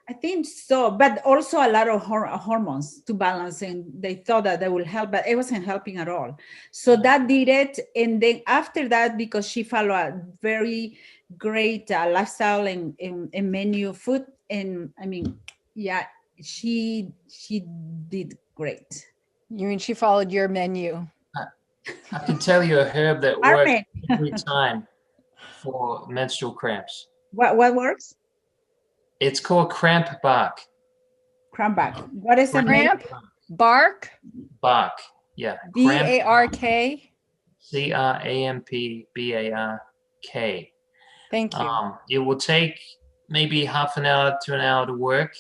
I think so, but also a lot of hormones to balance, and they thought that would help, but it wasn't helping at all. So that did it. And then after that, because she followed a very great lifestyle and menu food, and I mean, yeah, she did great. You mean she followed your menu? I can tell you a herb that works every time for menstrual cramps. What works? It's called cramp bark. Cramp back. What is the name? Cramp bark, Bark. Yeah. B-A-R-K. CRAMPBARK. Thank you. It will take maybe half an hour to an hour to work,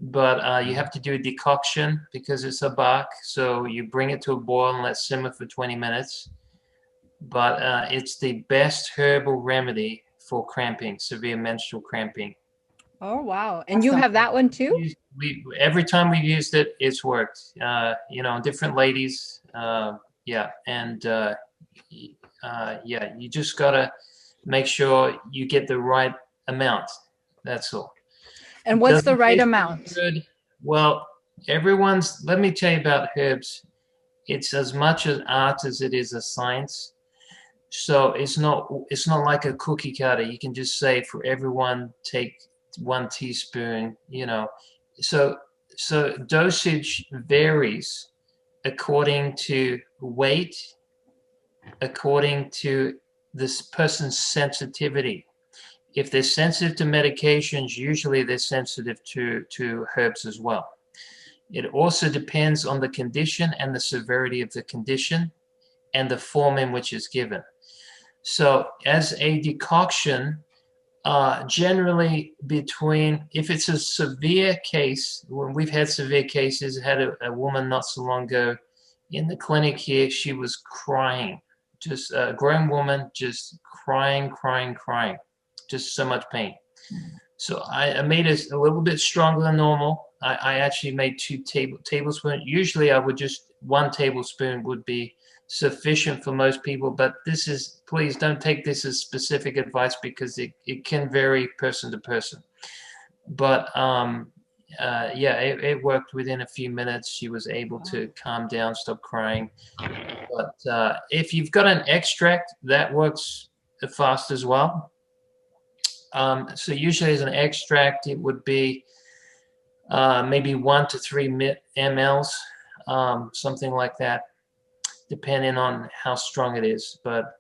but you have to do a decoction because it's a bark. So you bring it to a boil and let it simmer for 20 minutes. But it's the best herbal remedy for cramping, severe menstrual cramping. Oh, wow. And you have that one too? Every time we've used it, it's worked. Different ladies. Yeah. And you just got to make sure you get the right amount. That's all. And what's the Doesn't right taste amount? good. Well, let me tell you about herbs. It's as much an art as it is a science. So it's not like a cookie cutter. You can just say for everyone, take 1 teaspoon, So dosage varies according to weight, according to this person's sensitivity. If they're sensitive to medications, usually they're sensitive to herbs as well. It also depends on the condition and the severity of the condition and the form in which it's given. So as a decoction, generally if it's a severe case, when we've had severe cases, had a woman not so long ago in the clinic here, she was crying, just a grown woman, just crying, just so much pain. So I made it a little bit stronger than normal. I actually made 2 tablespoons. Usually I would just 1 tablespoon would be sufficient for most people, but please don't take this as specific advice because it can vary person to person. But it worked within a few minutes. She was able to calm down, stop crying. But if you've got an extract, that works fast as well. So usually as an extract, it would be maybe 1 to 3 mLs, something like that, depending on how strong it is. But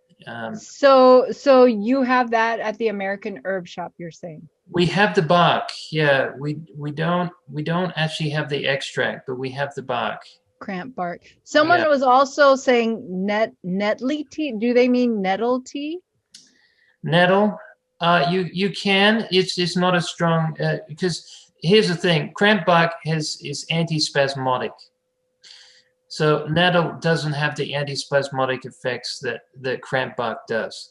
so you have that at the American Herb Shop, you're saying? we have the bark. Yeah, we don't actually have the extract, but we have the bark. Cramp bark. Someone was also saying nettle tea. Do they mean nettle tea? Nettle. You can. It's not as strong because here's the thing: cramp bark is antispasmodic. So nettle doesn't have the antispasmodic effects that cramp bark does.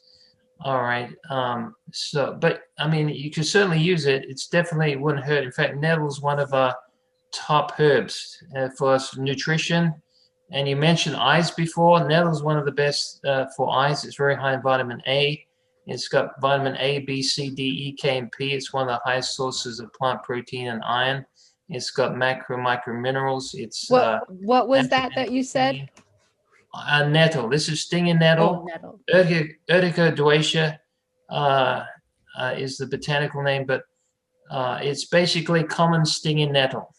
All right. But I mean, you can certainly use it. It's definitely wouldn't hurt. In fact, nettle is one of our top herbs for us nutrition. And you mentioned eyes before. Nettle is one of the best for eyes. It's very high in vitamin A. It's got vitamin A, B, C, D, E, K, and P. It's one of the highest sources of plant protein and iron. It's got micro minerals. It's what was that you said? Nettle. This is stinging nettle. Oh, nettle. Urtica duacia is the botanical name, but it's basically common stinging nettle.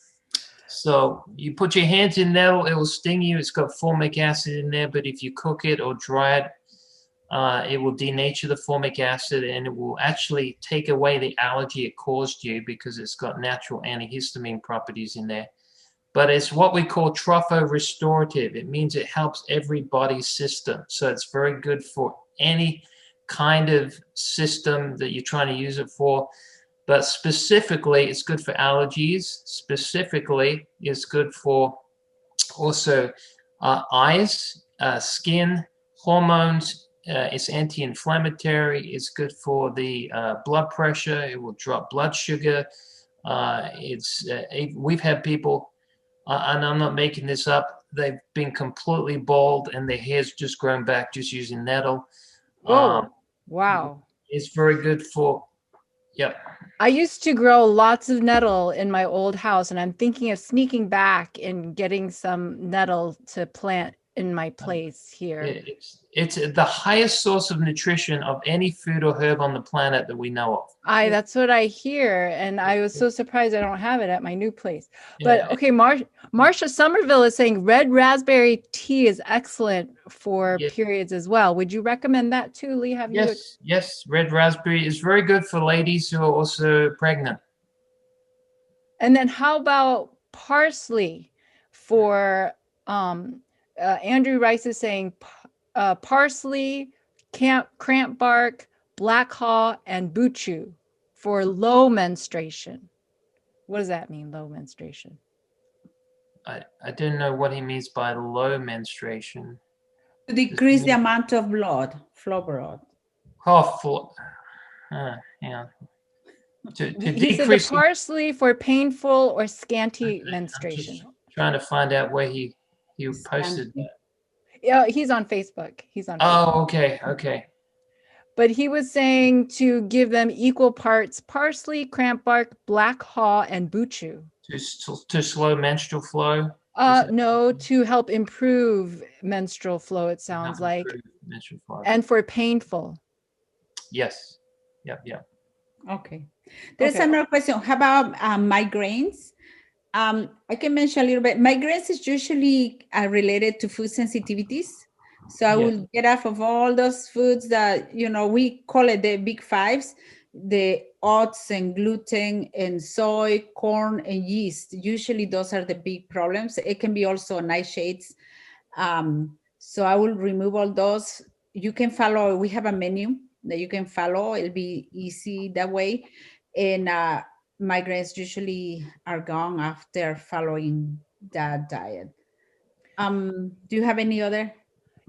So you put your hands in nettle, it will sting you. It's got formic acid in there, but if you cook it or dry it, it will denature the formic acid and it will actually take away the allergy it caused you because it's got natural antihistamine properties in there. But it's what we call tropho-restorative. It means it helps every body system. So it's very good for any kind of system that you're trying to use it for. But specifically, it's good for allergies. Specifically, it's good for also eyes, skin, hormones. It's anti-inflammatory. It's good for the blood pressure. It will drop blood sugar. We've had people, and I'm not making this up, they've been completely bald and their hair's just grown back just using nettle. Oh, wow. It's very good for, yep. I used to grow lots of nettle in my old house, and I'm thinking of sneaking back and getting some nettle to plant in my place here. It's the highest source of nutrition of any food or herb on the planet that we know of. That's what I hear, and I was so surprised I don't have it at my new place. Yeah. But okay, Marcia Somerville is saying red raspberry tea is excellent for periods as well. Would you recommend that too, Lee? Yes, red raspberry is very good for ladies who are also pregnant. And then how about parsley for Andrew Rice is saying parsley, cramp bark, black haw, and buchu for low menstruation. What does that mean, low menstruation? I don't know what he means by low menstruation. To decrease the amount of flow blood. Oh, yeah. To He said the parsley for painful or scanty menstruation. I'm just trying to find out where he posted that. Yeah, he's on Facebook. Oh, okay. But he was saying to give them equal parts parsley, cramp bark, black haw, and buchu. To slow menstrual flow? No, to help improve menstrual flow, it sounds like. Menstrual flow. And for painful. Yes. Yep. Okay. There's another question. How about migraines? I can mention a little bit. Migraines is usually related to food sensitivities. So I will get off of all those foods that, we call it the big fives, the oats and gluten and soy, corn and yeast. Usually those are the big problems. It can be also nightshades. So I will remove all those. You can follow, we have a menu that you can follow. It'll be easy that way. And migraines usually are gone after following that diet. Do you have any other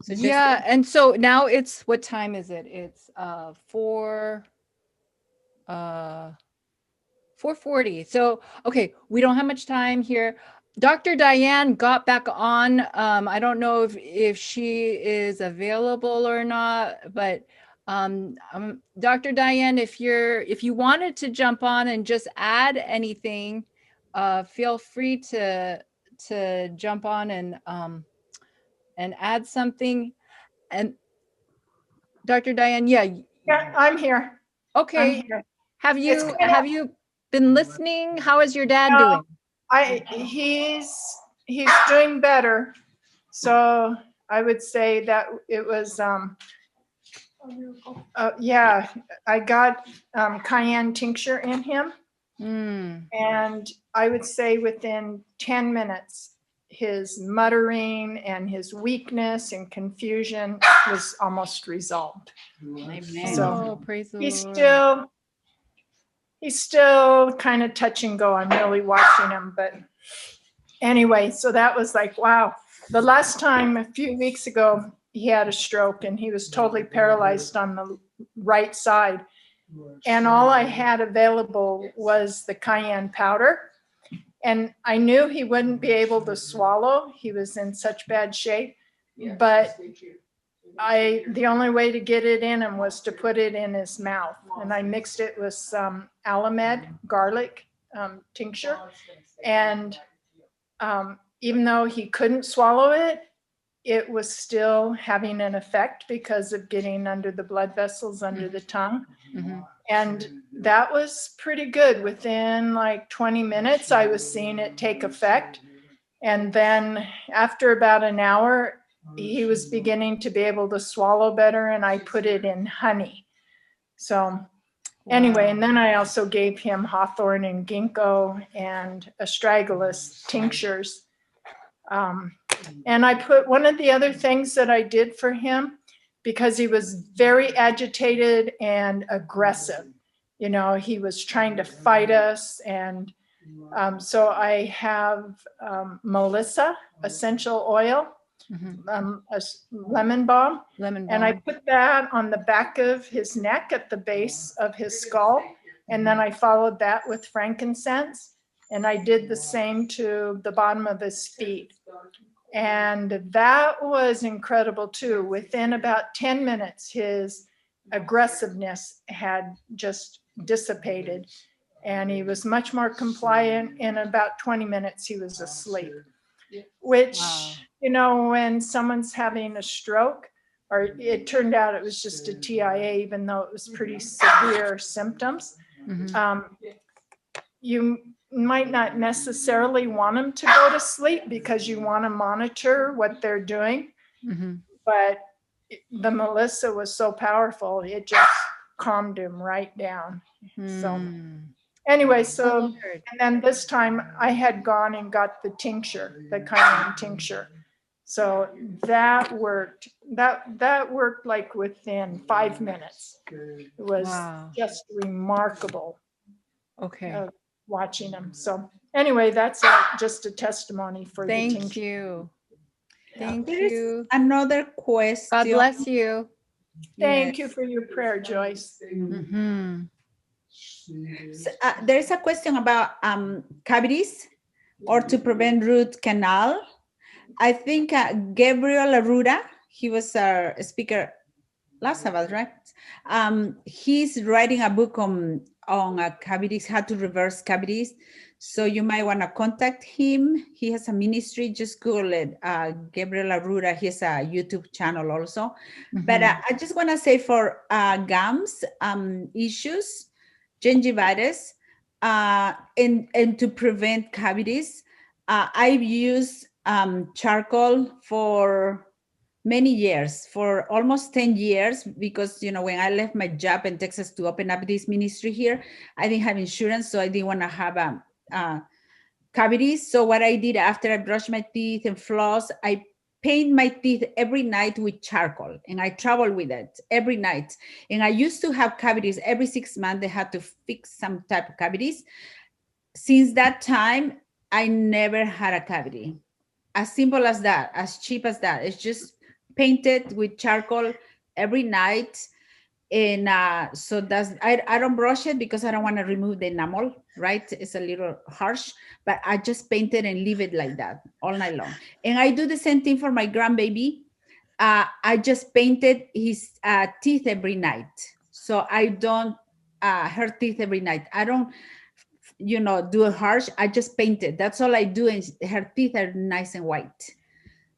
suggestions? Yeah, and so now it's, what time is it? It's 4:40. So, okay, we don't have much time here. Dr. Diane got back on. I don't know if she is available or not, but Dr. Diane, if you wanted to jump on and just add anything, feel free to jump on and add something. And Dr. Diane, yeah, I'm here. Okay. I'm here. Have you been listening? How is your dad doing? He's doing better. So I would say that it was I got cayenne tincture in him. And I would say within 10 minutes, his muttering and his weakness and confusion was almost resolved. Amen. So praise the Lord. He's still kind of touch and go. I'm really watching him, but anyway, so that was like, wow. The last time a few weeks ago, he had a stroke and he was totally paralyzed on the right side. And all I had available was the cayenne powder. And I knew he wouldn't be able to swallow. He was in such bad shape, but the only way to get it in him was to put it in his mouth. And I mixed it with some Alamed garlic tincture. And even though he couldn't swallow it, it was still having an effect because of getting under the blood vessels under the tongue. Mm-hmm. And that was pretty good. Within like 20 minutes, I was seeing it take effect. And then after about an hour, he was beginning to be able to swallow better, and I put it in honey. So anyway, and then I also gave him hawthorn and ginkgo and astragalus tinctures. And I put one of the other things that I did for him, because he was very agitated and aggressive. He was trying to fight us. And so I have Melissa essential oil, a lemon balm. And I put that on the back of his neck at the base of his skull. And then I followed that with frankincense. And I did the same to the bottom of his feet. And that was incredible too. Within about 10 minutes, his aggressiveness had just dissipated and he was much more compliant. In about 20 minutes, he was asleep. which, Wow. you know, when someone's having a stroke, or it turned out it was just a TIA, even though it was pretty severe symptoms, you might not necessarily want them to go to sleep because you want to monitor what they're doing. But the Melissa was so powerful, it just calmed him right down. So anyway, so, and then this time I had gone and got the tincture, the cayenne tincture. So that worked. That worked like within 5 minutes. It was just remarkable. Okay. Watching him. So anyway, that's just a testimony for the tincture. Thank you. Thank There's you. another question. God bless you. Thank you for your prayer, Joyce. So, there's a question about cavities or to prevent root canal. I think Gabriel Arruda, he was our speaker last Sabbath, right? He's writing a book on cavities, how to reverse cavities. So you might want to contact him. He has a ministry. Just Google it. Gabriel Arruda. He has a YouTube channel also. But I just want to say for gums issues, gingivitis, and to prevent cavities, I've used charcoal for many years, for almost 10 years, because, you know, when I left my job in Texas to open up this ministry here, I didn't have insurance, so I didn't want to have cavities. So what I did after I brushed my teeth and floss, I paint my teeth every night with charcoal, and I travel with it every night. And I used to have cavities every 6 months. They had to fix some type of cavities. Since that time, I never had a cavity. As simple as that, as cheap as that. It's just painted with charcoal every night. And so that's, I don't brush it because I don't want to remove the enamel, right? It's a little harsh, but I just paint it and leave it like that all night long. And I do the same thing for my grandbaby. I just painted his teeth every night. So I don't, her teeth every night. I don't, you know, do it harsh. I just paint it. That's all I do. And her teeth are nice and white.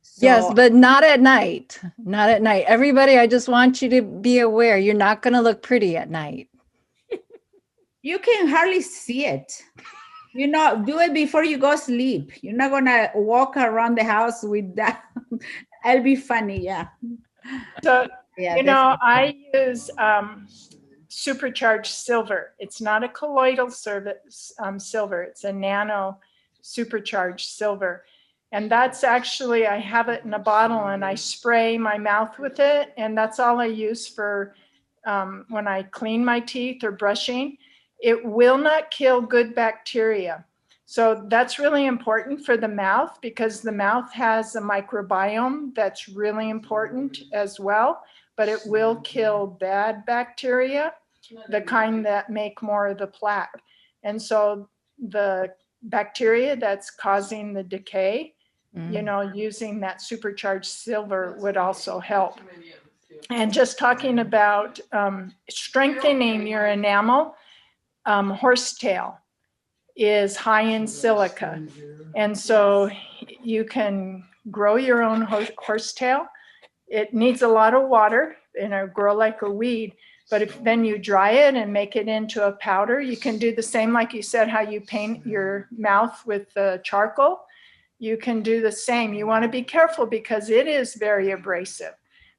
So, yes, but not at night. Not at night. Everybody, I just want you to be aware, you're not going to look pretty at night. You can hardly see it. You know, do it before you go sleep. You're not going to walk around the house with that. It'll be funny, yeah. So, yeah, you know, I use supercharged silver. It's not a colloidal silver. It's a nano supercharged silver. And that's actually, I have it in a bottle and I spray my mouth with it. And that's all I use for when I clean my teeth or brushing. It will not kill good bacteria. So that's really important for the mouth, because the mouth has a microbiome that's really important as well, but it will kill bad bacteria, the kind that make more of the plaque. And so the bacteria that's causing the decay, you know, using that supercharged silver would also help. And just talking about strengthening your enamel, horsetail is high in silica. And so you can grow your own horsetail. It needs a lot of water and it'll grow like a weed. But if then you dry it and make it into a powder, you can do the same, like you said, how you paint your mouth with the charcoal. You can do the same. You want to be careful because it is very abrasive.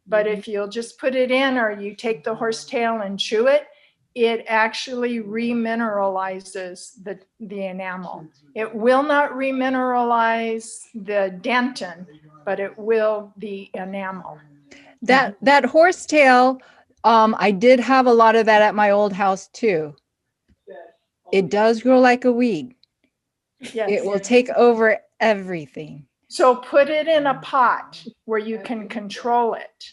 But if you'll just put it in, or you take the horsetail and chew it, it actually remineralizes the enamel. It will not remineralize the dentin, but it will the enamel. That horsetail, I did have a lot of that at my old house too. It does grow like a weed. Yes. It will take over everything. So put it in a pot where you can control it,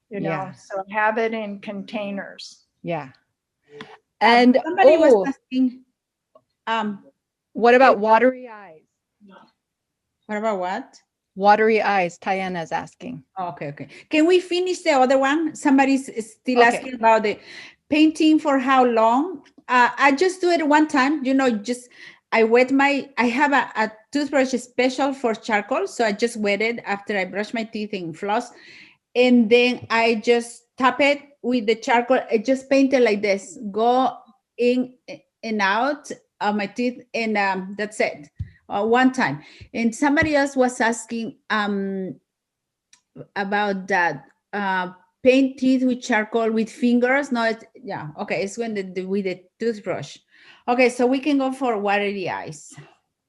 you know, Yeah. so have it in containers. Yeah. And somebody was asking, what about watery eyes? what about what? Watery eyes, Diane is asking. Oh, okay. Can we finish the other one? Somebody's still asking about the painting for how long. I just do it one time, you know, just I have a toothbrush special for charcoal. So I just wet it after I brush my teeth and floss. And then I just tap it with the charcoal. I just paint it like this, go in and out of my teeth. And that's it, one time. And somebody else was asking about that. Paint teeth with charcoal with fingers. No, yeah, okay. It's when with the toothbrush. Okay, so we can go for watery eyes.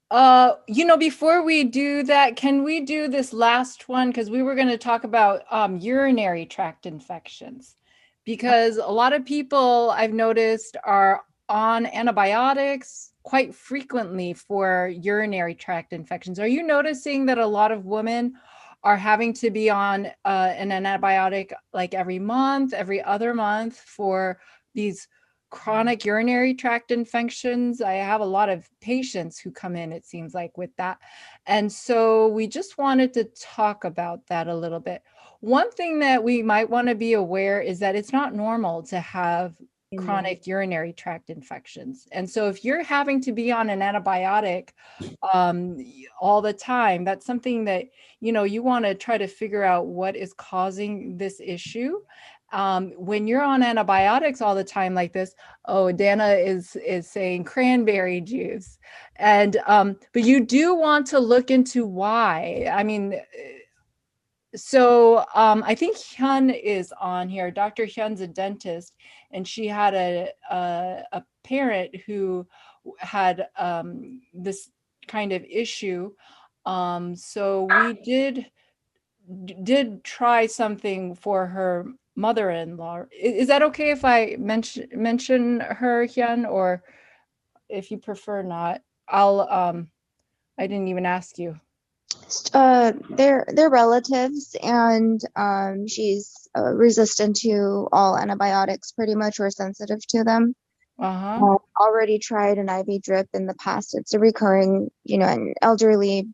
Before we do that, can we do this last one? Because we were going to talk about urinary tract infections, because a lot of people I've noticed are on antibiotics quite frequently for urinary tract infections. Are you noticing that a lot of women are having to be on an antibiotic like every month, every other month for these chronic urinary tract infections? I have a lot of patients who come in, it seems like, with that. And so we just wanted to talk about that a little bit. One thing that we might want to be aware is that it's not normal to have chronic urinary tract infections. And so if you're having to be on an antibiotic all the time, that's something that, you want to try to figure out what is causing this issue. When you're on antibiotics all the time like this, Dana is saying cranberry juice. And, but you do want to look into why. I mean, so I think Hyun is on here. Dr. Hyun's a dentist, and she had a parent who had this kind of issue. So we did try something for her mother-in-law. Is that okay if I mention her, Hyun, or if you prefer not? I didn't even ask you. They're relatives, and she's resistant to all antibiotics pretty much, or sensitive to them. Already tried an IV drip in the past. It's a recurring, an elderly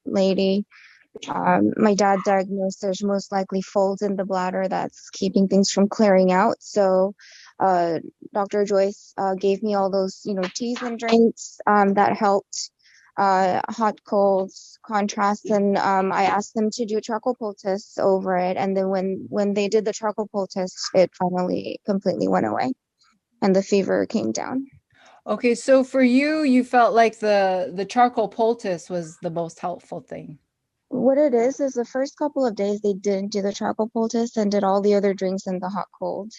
lady. My dad diagnosed there's most likely folds in the bladder that's keeping things from clearing out. So Dr. Joyce gave me all those, teas and drinks that helped. Hot, colds, contrast, and I asked them to do a charcoal poultice over it. And then when they did the charcoal poultice, it finally completely went away, and the fever came down. Okay, so for you felt like the charcoal poultice was the most helpful thing. What it is the first couple of days they didn't do the charcoal poultice and did all the other drinks in the hot cold.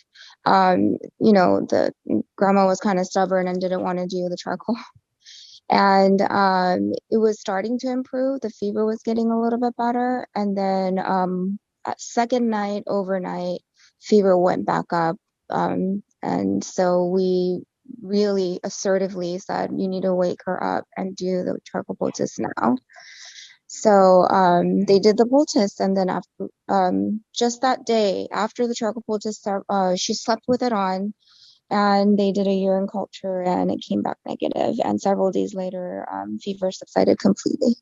The grandma was kind of stubborn and didn't want to do the charcoal. And it was starting to improve. The fever was getting a little bit better. And then at second night, overnight, fever went back up. And so we really assertively said, you need to wake her up and do the charcoal poultice now. So they did the poultice, and then after just that day, after the charcoal poultice, she slept with it on. And they did a urine culture, and it came back negative. And several days later, fever subsided completely.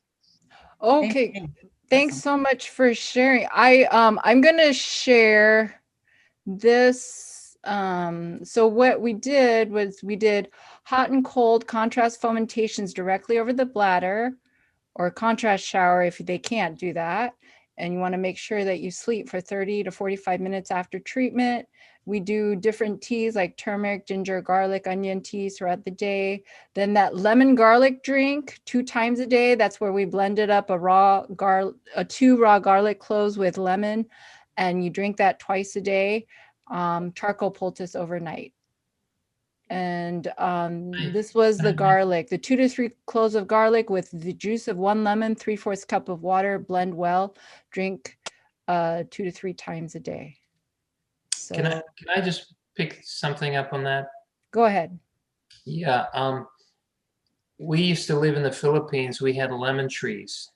Okay, thanks so much for sharing. I'm gonna share this. So what we did was we did hot and cold contrast fomentations directly over the bladder, or contrast shower if they can't do that. And you want to make sure that you sleep for 30 to 45 minutes after treatment. We do different teas like turmeric, ginger, garlic, onion teas throughout the day. Then that lemon garlic drink 2 times a day. That's where we blended up 2 raw garlic cloves with lemon, and you drink that twice a day. Charcoal poultice overnight. And this was the garlic, the 2 to 3 cloves of garlic with the juice of 1 lemon, 3/4 cup of water, blend well, drink 2 to 3 times a day. So Can I just pick something up on that? Go ahead. Yeah. We used to live in the Philippines. We had lemon trees.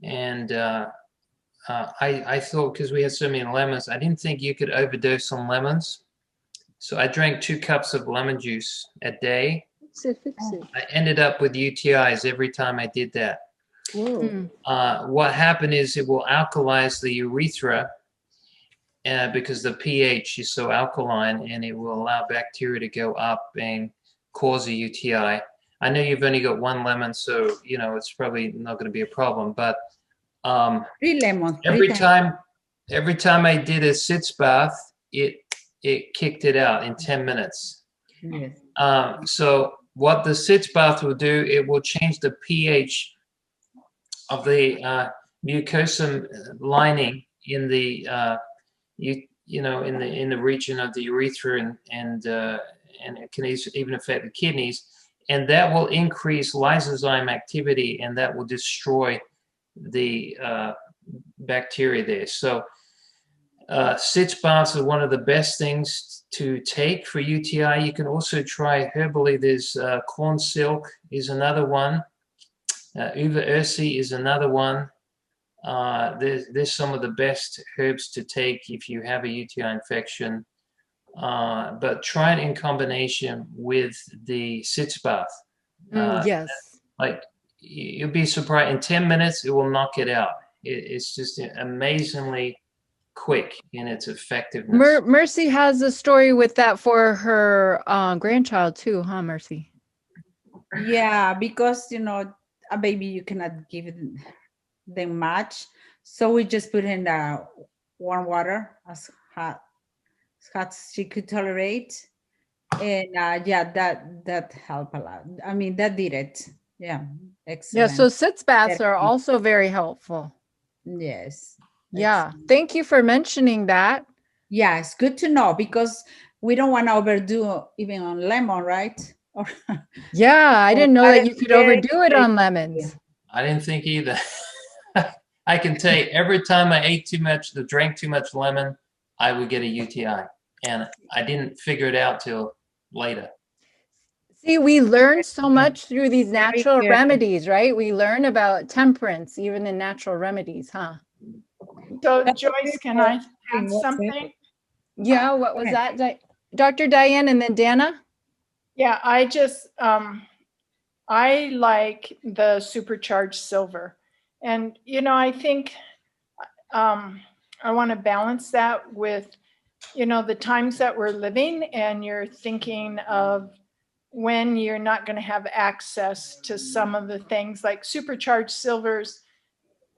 And I thought, because we had so many lemons, I didn't think you could overdose on lemons. So I drank 2 cups of lemon juice a day. I ended up with UTIs every time I did that. What happened is it will alkalize the urethra because the pH is so alkaline, and it will allow bacteria to go up and cause a UTI. I I know you've only got one lemon, so you know it's probably not going to be a problem. But 3 lemons. every time I did a sitz bath, it kicked it out in 10 minutes. Yes. So what the sitz bath will do, it will change the pH of the mucosal lining in the in the region of the urethra, and it can even affect the kidneys, and that will increase lysozyme activity, and that will destroy the bacteria there. So sitz baths are one of the best things to take for UTI. You can also try herbally. There's corn silk is another one. Uva ursi is another one. There's some of the best herbs to take if you have a UTI infection. But try it in combination with the sitz bath. Yes. Like you'll be surprised. In 10 minutes, it will knock it out. It's just amazingly quick in its effectiveness. Mercy has a story with that for her grandchild too, huh, Mercy? Yeah, because a baby, you cannot give them much, so we just put in the warm water as hot as she could tolerate, and yeah, that helped a lot. I mean, that did it. Yeah, excellent. Yeah, so sitz baths are also very helpful. Yes. Yeah, thank you for mentioning that. Yeah, it's good to know, because we don't want to overdo even on lemon, right? Yeah, I didn't know that you could overdo it on lemons. I didn't think either. I can tell you, every time I ate too much, drank too much lemon, I would get a UTI, and I didn't figure it out till later. See, we learn so much through these natural remedies, right? We learn about temperance, even in natural remedies, huh? So Joyce, can I add something? Yeah, what was that? Dr. Diane and then Dana? Yeah, I like the supercharged silver. And, I think I want to balance that with, the times that we're living, and you're thinking of when you're not going to have access to some of the things like supercharged silver's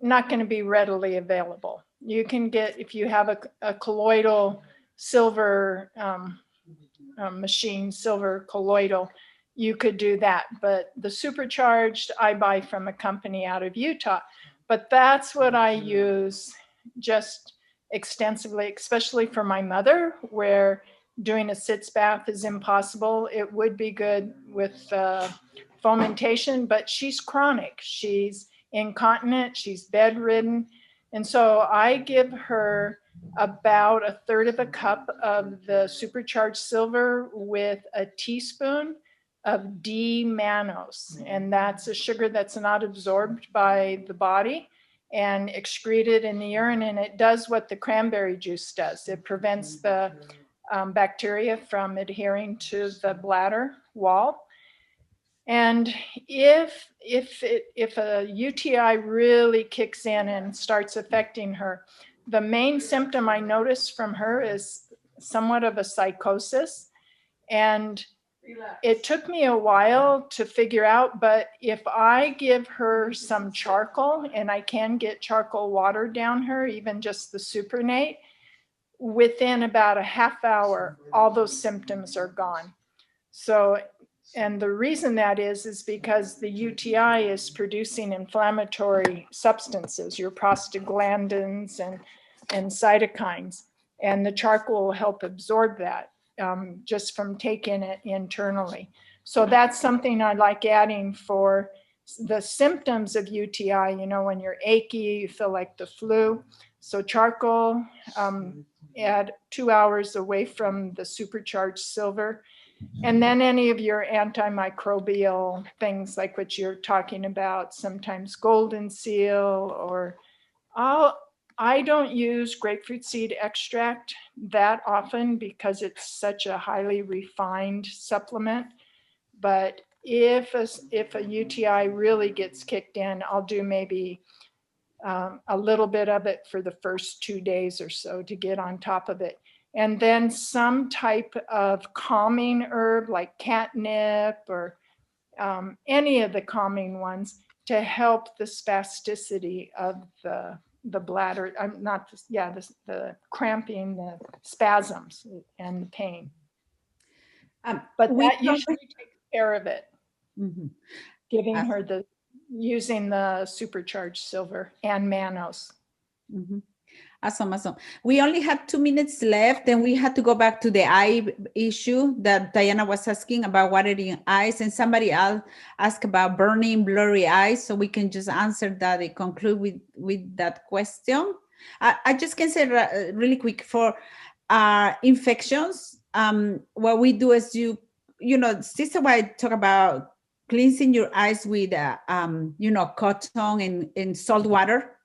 not going to be readily available. You can get, if you have a colloidal silver machine, silver colloidal, you could do that. But the supercharged I buy from a company out of Utah. But that's what I use just extensively, especially for my mother, where doing a sitz bath is impossible. It would be good with fomentation, but she's chronic. She's incontinent, she's bedridden. And so I give her about 1/3 of a cup of the supercharged silver with a teaspoon of D-mannose. And that's a sugar that's not absorbed by the body and excreted in the urine. And it does what the cranberry juice does. It prevents the bacteria from adhering to the bladder wall. And if a UTI really kicks in and starts affecting her, the main symptom I notice from her is somewhat of a psychosis. And it took me a while to figure out, but if I give her some charcoal, and I can get charcoal water down her, even just the supernate, within about a half hour, all those symptoms are gone. So, and the reason that is because the UTI is producing inflammatory substances, your prostaglandins and cytokines, and the charcoal will help absorb that just from taking it internally. So that's something I like adding for the symptoms of UTI, when you're achy, you feel like the flu. So charcoal, add 2 hours away from the supercharged silver. And then any of your antimicrobial things like what you're talking about, sometimes golden seal, or I don't use grapefruit seed extract that often because it's such a highly refined supplement. But if a UTI really gets kicked in, I'll do maybe a little bit of it for the first 2 days or so to get on top of it. And then some type of calming herb like catnip or any of the calming ones to help the spasticity of the bladder. I'm not, the cramping, the spasms and the pain. But that usually takes care of it. Giving her using the supercharged silver and Manos. Awesome. We only have 2 minutes left, and we had to go back to the eye issue that Diana was asking about watery eyes, and somebody else asked about burning, blurry eyes. So we can just answer that and conclude with that question. I just can say really quick for infections. What we do is Sister White talk about cleansing your eyes with cotton and salt water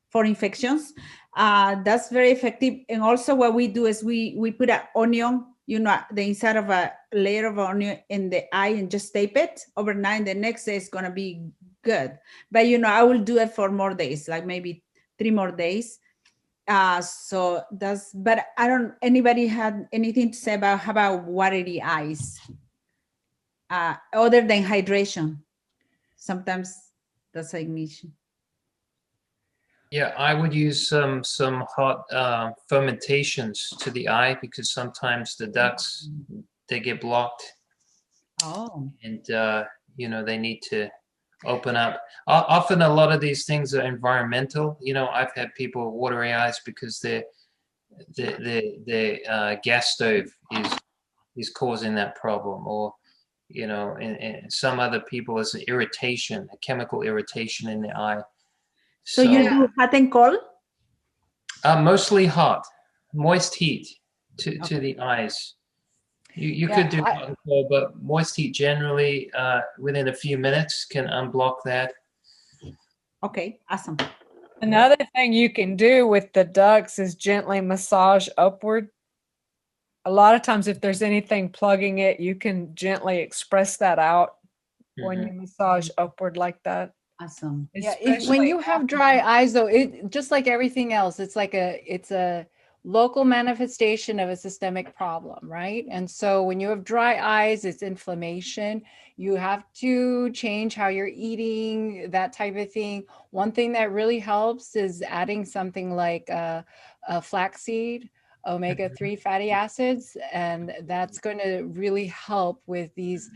for infections. That's very effective. And also what we do is we put an onion, the inside of a layer of onion in the eye and just tape it overnight. The next day is going to be good. But, I will do it for more days, like maybe 3 more days. But anybody had anything to say about how about watery eyes? Other than hydration? Sometimes that's an issue. Yeah, I would use some hot fermentations to the eye, because sometimes the ducts, they get blocked. Oh. And they need to open up. Often a lot of these things are environmental. I've had people with watery eyes because their gas stove is causing that problem, or and some other people it's an irritation, a chemical irritation in the eye. So you do hot and cold? Mostly hot, moist heat to the eyes. You could do hot and cold, but moist heat generally within a few minutes can unblock that. Okay, awesome. Another thing you can do with the ducts is gently massage upward. A lot of times if there's anything plugging it, you can gently express that out when you massage upward like that. Awesome. Yeah, when you have dry eyes, though, it just like everything else, it's a local manifestation of a systemic problem, right? And so when you have dry eyes, it's inflammation. You have to change how you're eating, that type of thing. One thing that really helps is adding something like a flaxseed, omega-3 fatty acids, and that's going to really help with these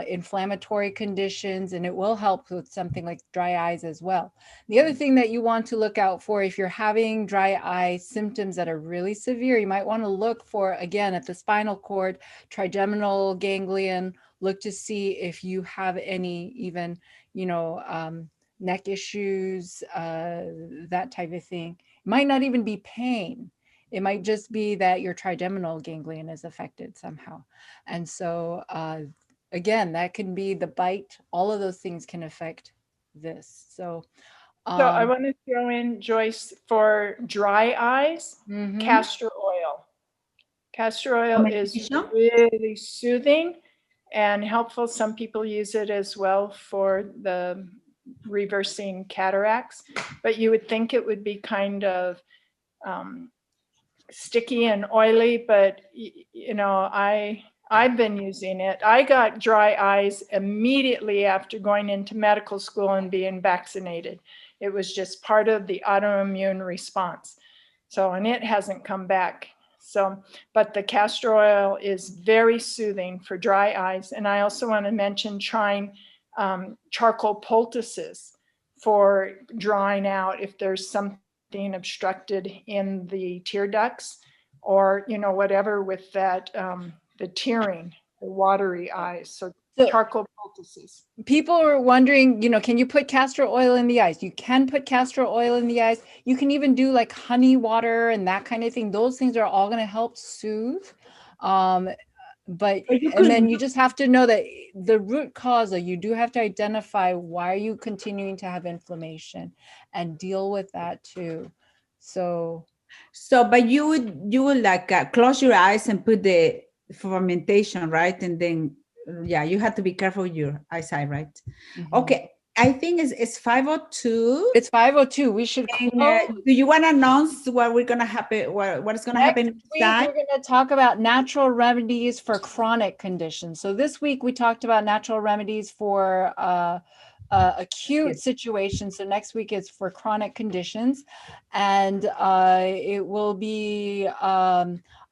inflammatory conditions, and it will help with something like dry eyes as well. The other thing that you want to look out for, if you're having dry eye symptoms that are really severe, you might want to look for, again, at the spinal cord, trigeminal ganglion, look to see if you have any even, neck issues, that type of thing. It might not even be pain. It might just be that your trigeminal ganglion is affected somehow. And so, again, that can be the bite. All of those things can affect this. So I want to throw in, Joyce, for dry eyes, castor oil. Castor oil is really soothing and helpful. Some people use it as well for the reversing cataracts, but you would think it would be kind of sticky and oily, but I've been using it. I got dry eyes immediately after going into medical school and being vaccinated. It was just part of the autoimmune response. So, and it hasn't come back. So, but the castor oil is very soothing for dry eyes. And I also want to mention trying charcoal poultices for drying out if there's something obstructed in the tear ducts, or, whatever with that, the tearing, the watery eyes. So charcoal poultices. People are wondering, can you put castor oil in the eyes? You can put castor oil in the eyes. You can even do like honey water and that kind of thing. Those things are all going to help soothe. And then you just have to know that the root cause, you do have to identify why are you continuing to have inflammation and deal with that too. But you would like close your eyes and put the fermentation, right? And then, you have to be careful with your eyesight, right? Okay. I think it's 5:02. It's 5:02. We should And, close. do you want to announce what we're gonna happen? What is gonna happen Next week, inside? we're going to talk about natural remedies for chronic conditions. So this week we talked about natural remedies for acute situations. So next week is for chronic conditions, and it will be.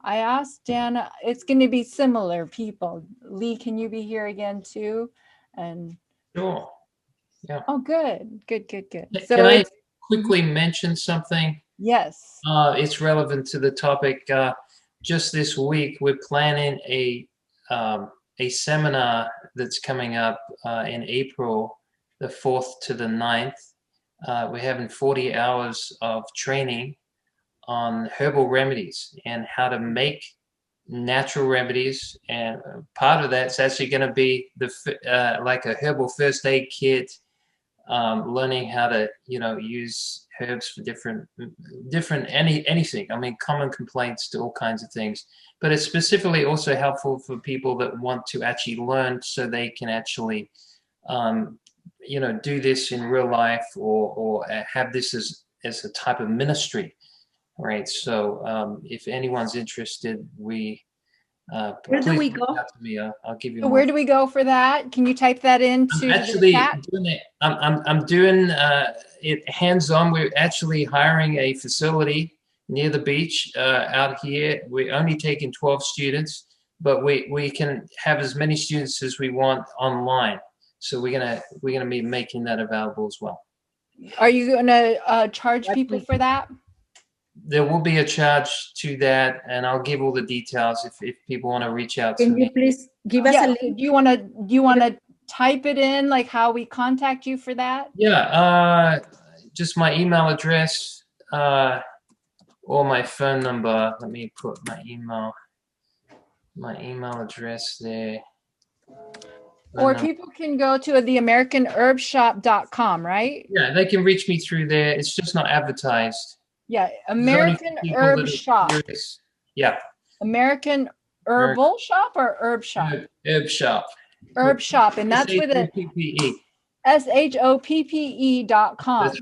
I asked Dana. It's going to be similar people. Lee, can you be here again too? And Sure. Yeah. oh, good. So Can I it's quickly mention something? yes. It's relevant to the topic. Just this week, we're planning a seminar that's coming up in April, the 4th to the 9th. We're having 40 hours of training on herbal remedies and how to make natural remedies. And part of that's actually going to be like a herbal first aid kit, learning how to use herbs for anything. I mean, common complaints to all kinds of things, but it's specifically also helpful for people that want to actually learn so they can actually do this in real life or have this as a type of ministry, right? So if anyone's interested, Where do we please go? reach out to me. I'll give you So more. where do we go for that? Can you type that into I'm actually the chat? doing it. I'm doing it hands-on. We're actually hiring a facility near the beach out here. We're only taking 12 students, but we can have as many students as we want online. So we're gonna be making that available as well. Are you going to charge people for that? There will be a charge to that, and I'll give all the details if people want to reach out to Can you me. please give us a Yeah. link? Do you want to type it in, like how we contact you for that? Yeah, just my email address or my phone number. Let me put my email address there. Or people can go to theamericanherbshop.com, right? Yeah, they can reach me through there. It's just not advertised. Yeah, There's only American people Herb that are Shop. curious. Yeah. American Herbal Shop or Herb Shop? Herb Shop. Herb Shop, and that's with a SHOPPE. SHOPPE.com. That's